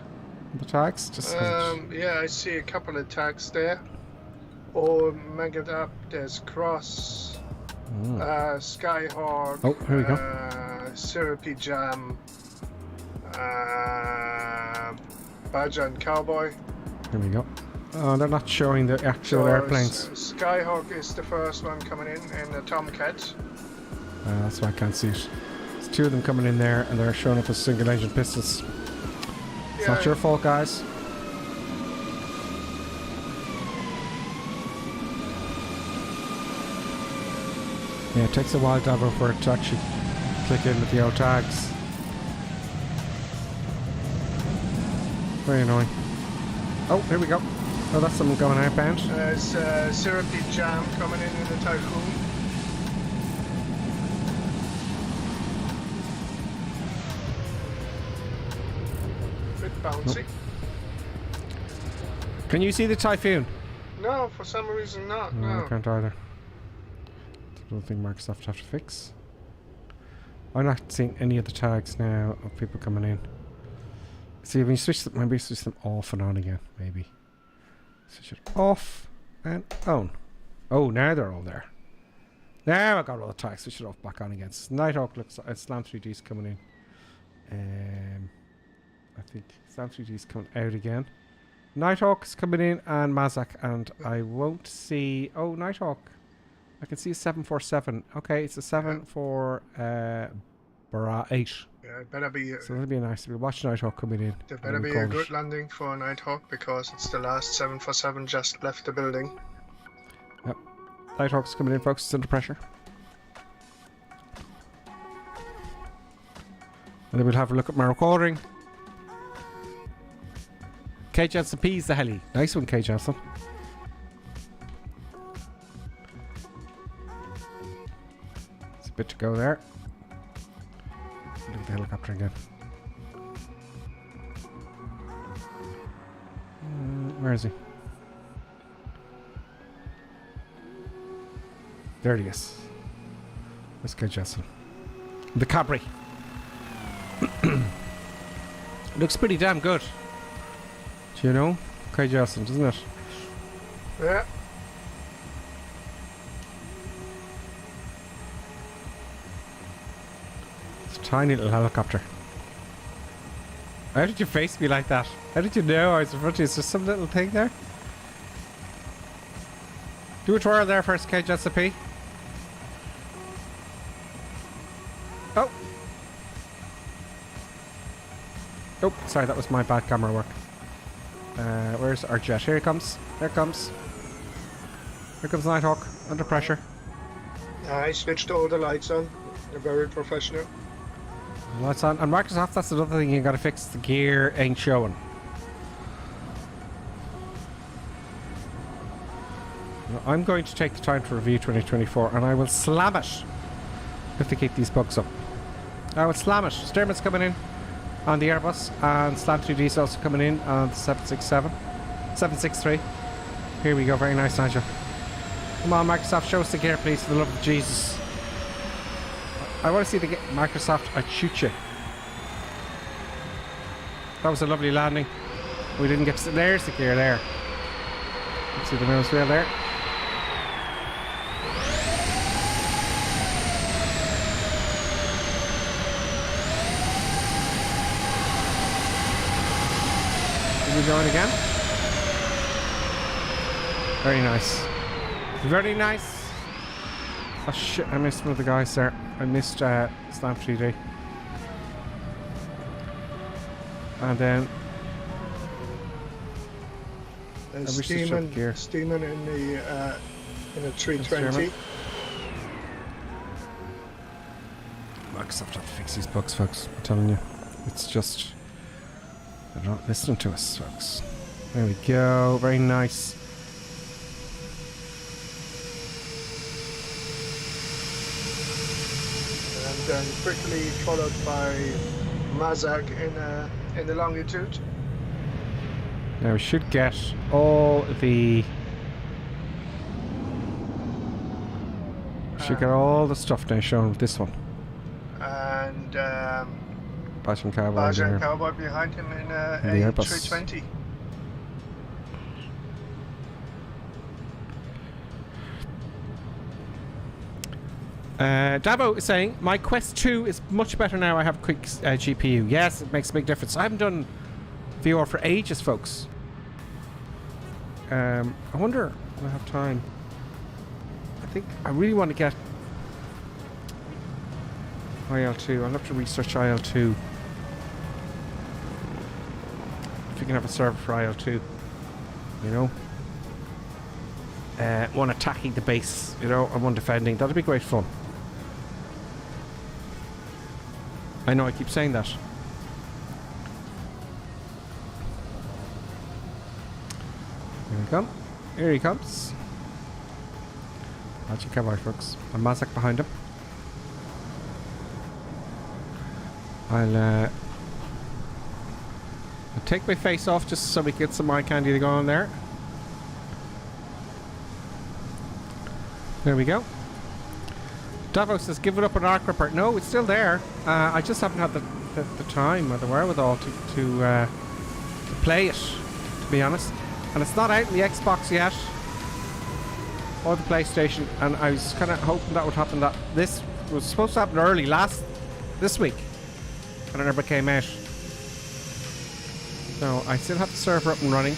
The tags? Just yeah, I see a couple of tags there. Or Maggot Up, there's Cross, Skyhawk, oh, here we go. Syrupy Jam, Badger and Cowboy. Here we go. Oh, they're not showing the actual airplanes. Skyhawk is the first one coming in the Tomcat. That's why I can't see it. There's two of them coming in there, and they're showing up as single engine pistols. It's not your fault, guys. Yeah, it takes a while, Davo, for it to actually click in with the old tags. Very annoying. Oh, here we go. Oh, that's someone going outbound. There's Syrupy Jam coming in the Typhoon. Bit bouncy. Nope. Can you see the Typhoon? No, for some reason not. No, I can't either. I don't think Microsoft have to fix. I'm not seeing any of the tags now of people coming in. See, when you switch them, maybe switch them off and on again. Maybe switch it off and on. Oh, now they're all there. Now I got all the tags. Switch it off, back on again. Nighthawk looks. Slam 3D's coming in. I think Slam 3D's coming out again. Nighthawk's coming in and Mazak, and I won't see. Oh, Nighthawk. I can see a 747. Okay, it's a 748. Yeah, it better be. So that'll be nice. We'll watch Nighthawk coming in. There better be a good landing for Nighthawk because it's the last 747 just left the building. Yep. Nighthawk's coming in, folks. It's under pressure. And then we'll have a look at my recording. K. Jensen P's the heli. Nice one, K. Jensen. It's a bit to go there. Look at the helicopter again. Where is he? There he is. Let's go, Jensen. The Cabri. Looks pretty damn good. Do you know? Kai Jensen, doesn't it? Yeah. It's a tiny little helicopter. How did you face me like that? How did you know I was in front of you? Is there some little thing there? Do a twirl there first, K. Jensen P. Oh! Oh, sorry, that was my bad camera work. Where's our jet? Here he comes. Here it comes. Here comes Nighthawk. Under pressure. I switched all the lights on. They're very professional. Lights on. And Microsoft, that's another thing you gotta fix. The gear ain't showing. Now, I'm going to take the time to review 2024 and I will slam it if they keep these bugs up. I will slam it. Stearman's coming in on the Airbus, and Slam 3D's also coming in on the 763. Here we go, very nice, Nigel. Come on, Microsoft, show us the gear, please, for the love of Jesus. I want to see the Microsoft, I'd shoot you. That was a lovely landing. We didn't get to... There's the gear there. Let's see the nose wheel there. Are we going again? Very nice. Very nice. Oh shit, I missed one of the guys there. I missed Slam 3D. And then steaming in the 320. Microsoft have to fix these bugs, folks. I'm telling you, it's just they're not listening to us, folks. There we go. Very nice. And then quickly followed by Mazak in the longitude. Now we should get all the stuff now shown with this one. And Badger and Cowboy behind him in a Airbus 320. Davo is saying, my Quest 2 is much better now. I have quick GPU. Yes, it makes a big difference. I haven't done VR for ages, folks. I wonder if I have time. I think I really want to get IL2. I'll have to research IL2. If you can have a server for IL2, you know. One attacking the base, you know, and one defending. That'd be great fun. I know I keep saying that. Here we come. Here he comes. Raja Haji, folks. And Mazak behind him. I'll take my face off just so we can get some eye candy to go on there. There we go. Davos says, give it up an arc ripper. No, it's still there. I just haven't had the time or the wherewithal to play it, to be honest. And it's not out in the Xbox yet, or the PlayStation. And I was kind of hoping that would happen. That this was supposed to happen early this week, and it never came out. So I still have the server up and running.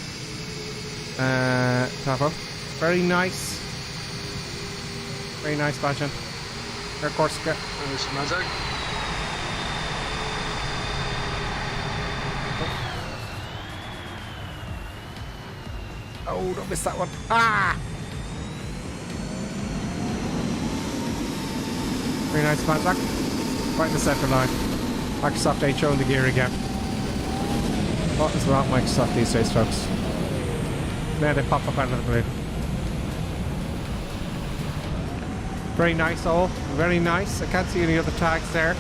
Davo, very nice. Very nice, Bajan. Air Corsica. There's Mazak. Oh, don't miss that one. Ah! Very nice, Mazak. Right in the center line. Microsoft ain't showing the gear again. What is wrong with Microsoft these days, folks? Now they pop up out of the blue. Very nice, all. Very nice. I can't see any other tags there,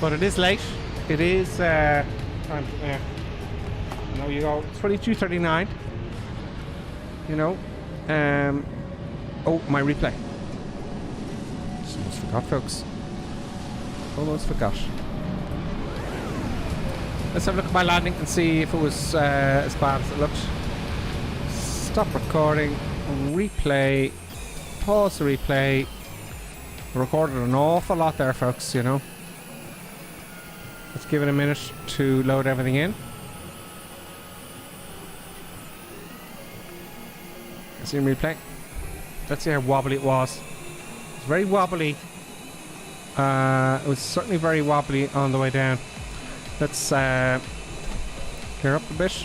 but it is late. It is time. Yeah. There you go. It's 22:39. You know. Oh, my replay. Just almost forgot, folks. Almost forgot. Let's have a look at my landing and see if it was as bad as it looked. Stop recording. Replay. Pause the replay. Recorded an awful lot there, folks, you know. Let's give it a minute to load everything in. See replay. Let's see how wobbly it was. It's very wobbly. It was certainly very wobbly on the way down. Let's clear up a bit.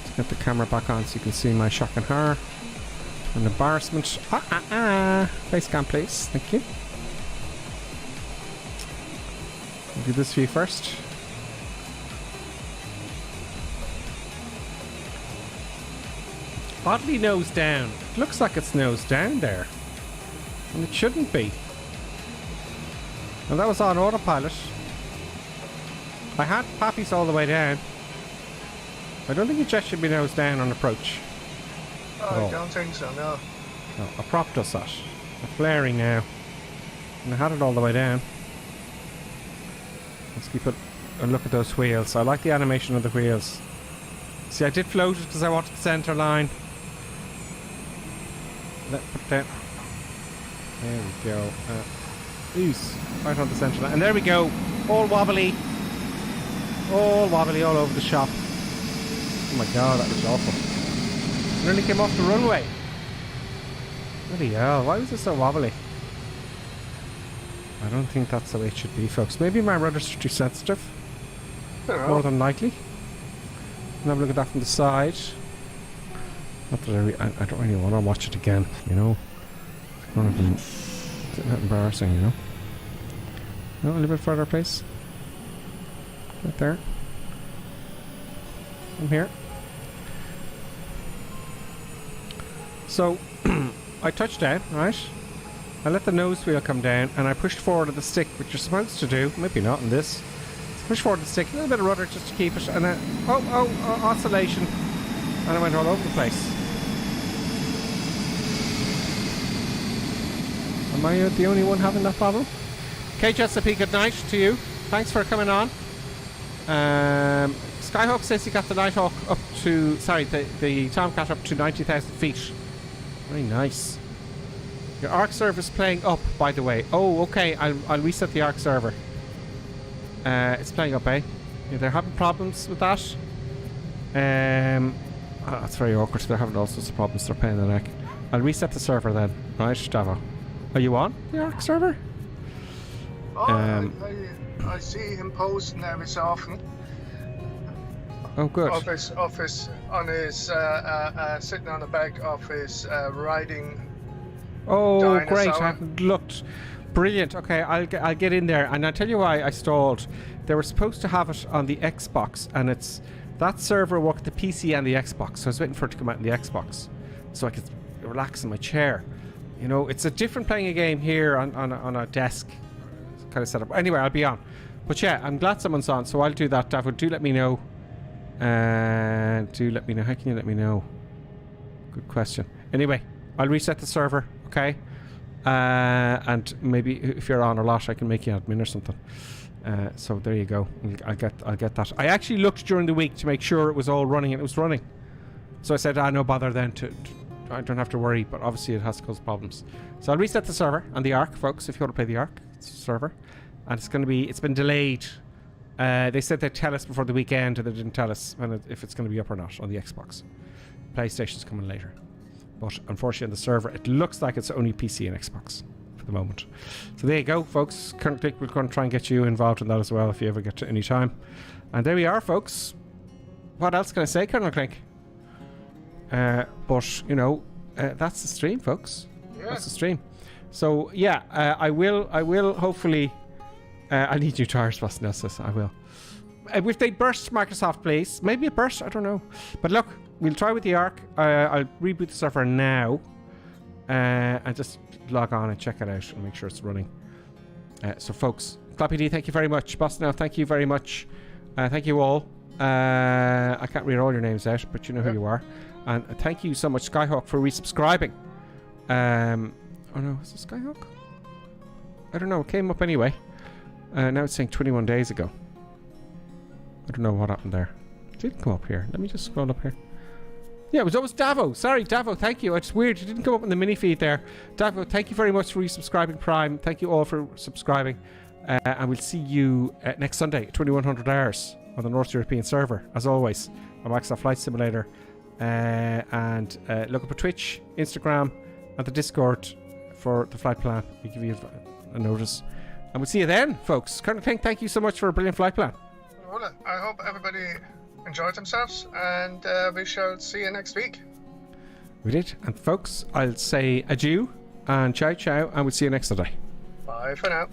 Let's get the camera back on so you can see my shock and horror. An embarrassment. Face cam, please. Thank you. I'll do this for you first. Oddly nose down. It looks like it's nose down there. And it shouldn't be. And that was on autopilot. I had pappies all the way down. I don't think it just should be nose down on approach. Oh, I don't think so, no. No, a prop does that. A flaring now. And I had it all the way down. Let's keep it and look at those wheels. I like the animation of the wheels. See, I did float it because I wanted the centre line. Put down. There we go. Ooze, right on the centre line. And there we go. All wobbly. All wobbly all over the shop. Oh my god, that was awful. It nearly came off the runway. Bloody hell, why was it so wobbly? I don't think that's the way it should be, folks. Maybe my rudders are too sensitive. More than likely. And have a look at that from the side. Not that I don't really want to watch it again, you know. It's kind of embarrassing, you know. No, a little bit further, please. Right there. I'm here. So, I touched down, right? I let the nose wheel come down and I pushed forward with the stick, which you're supposed to do. Maybe not in this. Push forward the stick, a little bit of rudder just to keep it, and then oscillation, and I went all over the place. Am I the only one having that problem? KJSP, good night to you. Thanks for coming on. Skyhawk says he got the Nighthawk up to, the Tomcat up to 90,000 feet. Very nice. Your ARC server is playing up, by the way. Oh, okay, I'll reset the ARC server. It's playing up, eh? Yeah, they're having problems with that. That's very awkward. They're having all sorts of problems. They're paying the neck. I'll reset the server then. Right, Davo? Are you on the ARC server? Oh, I see him posting every so often. Oh, good. Of his on his sitting on the back of his riding. Oh, dinosaur. great! I haven't looked. Brilliant. Okay, I'll get in there, and I'll tell you why I stalled. They were supposed to have it on the Xbox, and that server worked the PC and the Xbox, so I was waiting for it to come out in the Xbox, so I could relax in my chair. You know, it's a different playing a game here on a desk kind of setup. Anyway, I'll be on. But yeah, I'm glad someone's on, so I'll do that. David, do let me know. Do let me know. How can you let me know? Good question. Anyway, I'll reset the server. Okay. And maybe if you're on a lot, I can make you admin or something. So there you go. I'll get that. I actually looked during the week to make sure it was all running, and it was running. So I said, no bother then. I don't have to worry. But obviously, it has to cause problems. So I'll reset the server and the ARC, folks. If you want to play the ARC server, and it's been delayed. They said they'd tell us before the weekend, and they didn't tell us if it's going to be up or not on the Xbox. PlayStation's coming later. But unfortunately on the server, it looks like it's only PC and Xbox for the moment. So there you go, folks. Currently, we're going to try and get you involved in that as well if you ever get to any time. And there we are, folks. What else can I say, Colonel Clink? But, you know, that's the stream, folks. Yeah. That's the stream. So, yeah, I will hopefully... I need new tires, Boston says. I will. If they burst Microsoft, please. Maybe it burst, I don't know. But look, we'll try with the ARC. I'll reboot the server now. And just log on and check it out and make sure it's running. So, folks, Clappy D, thank you very much. Boston, thank you very much. Thank you all. I can't read all your names out, but you know who you are. And thank you so much, Skyhawk, for resubscribing. Oh no, is it Skyhawk? I don't know, it came up anyway. Now it's saying 21 days ago. I don't know what happened there. It didn't come up here. Let me just scroll up here. Yeah, it was always Davo. Sorry, Davo, thank you. It's weird. It didn't come up in the mini feed there. Davo, thank you very much for resubscribing Prime. Thank you all for subscribing. And we'll see you next Sunday, 2100 hours on the North European server. As always, on Microsoft Flight Simulator. And look up at Twitch, Instagram, and the Discord for the flight plan. We give you a notice. And we'll see you then, folks. Colonel King, thank you so much for a brilliant flight plan. Well, I hope everybody enjoyed themselves, and we shall see you next week. We did. And folks, I'll say adieu and ciao, ciao, and we'll see you next Sunday. Bye for now.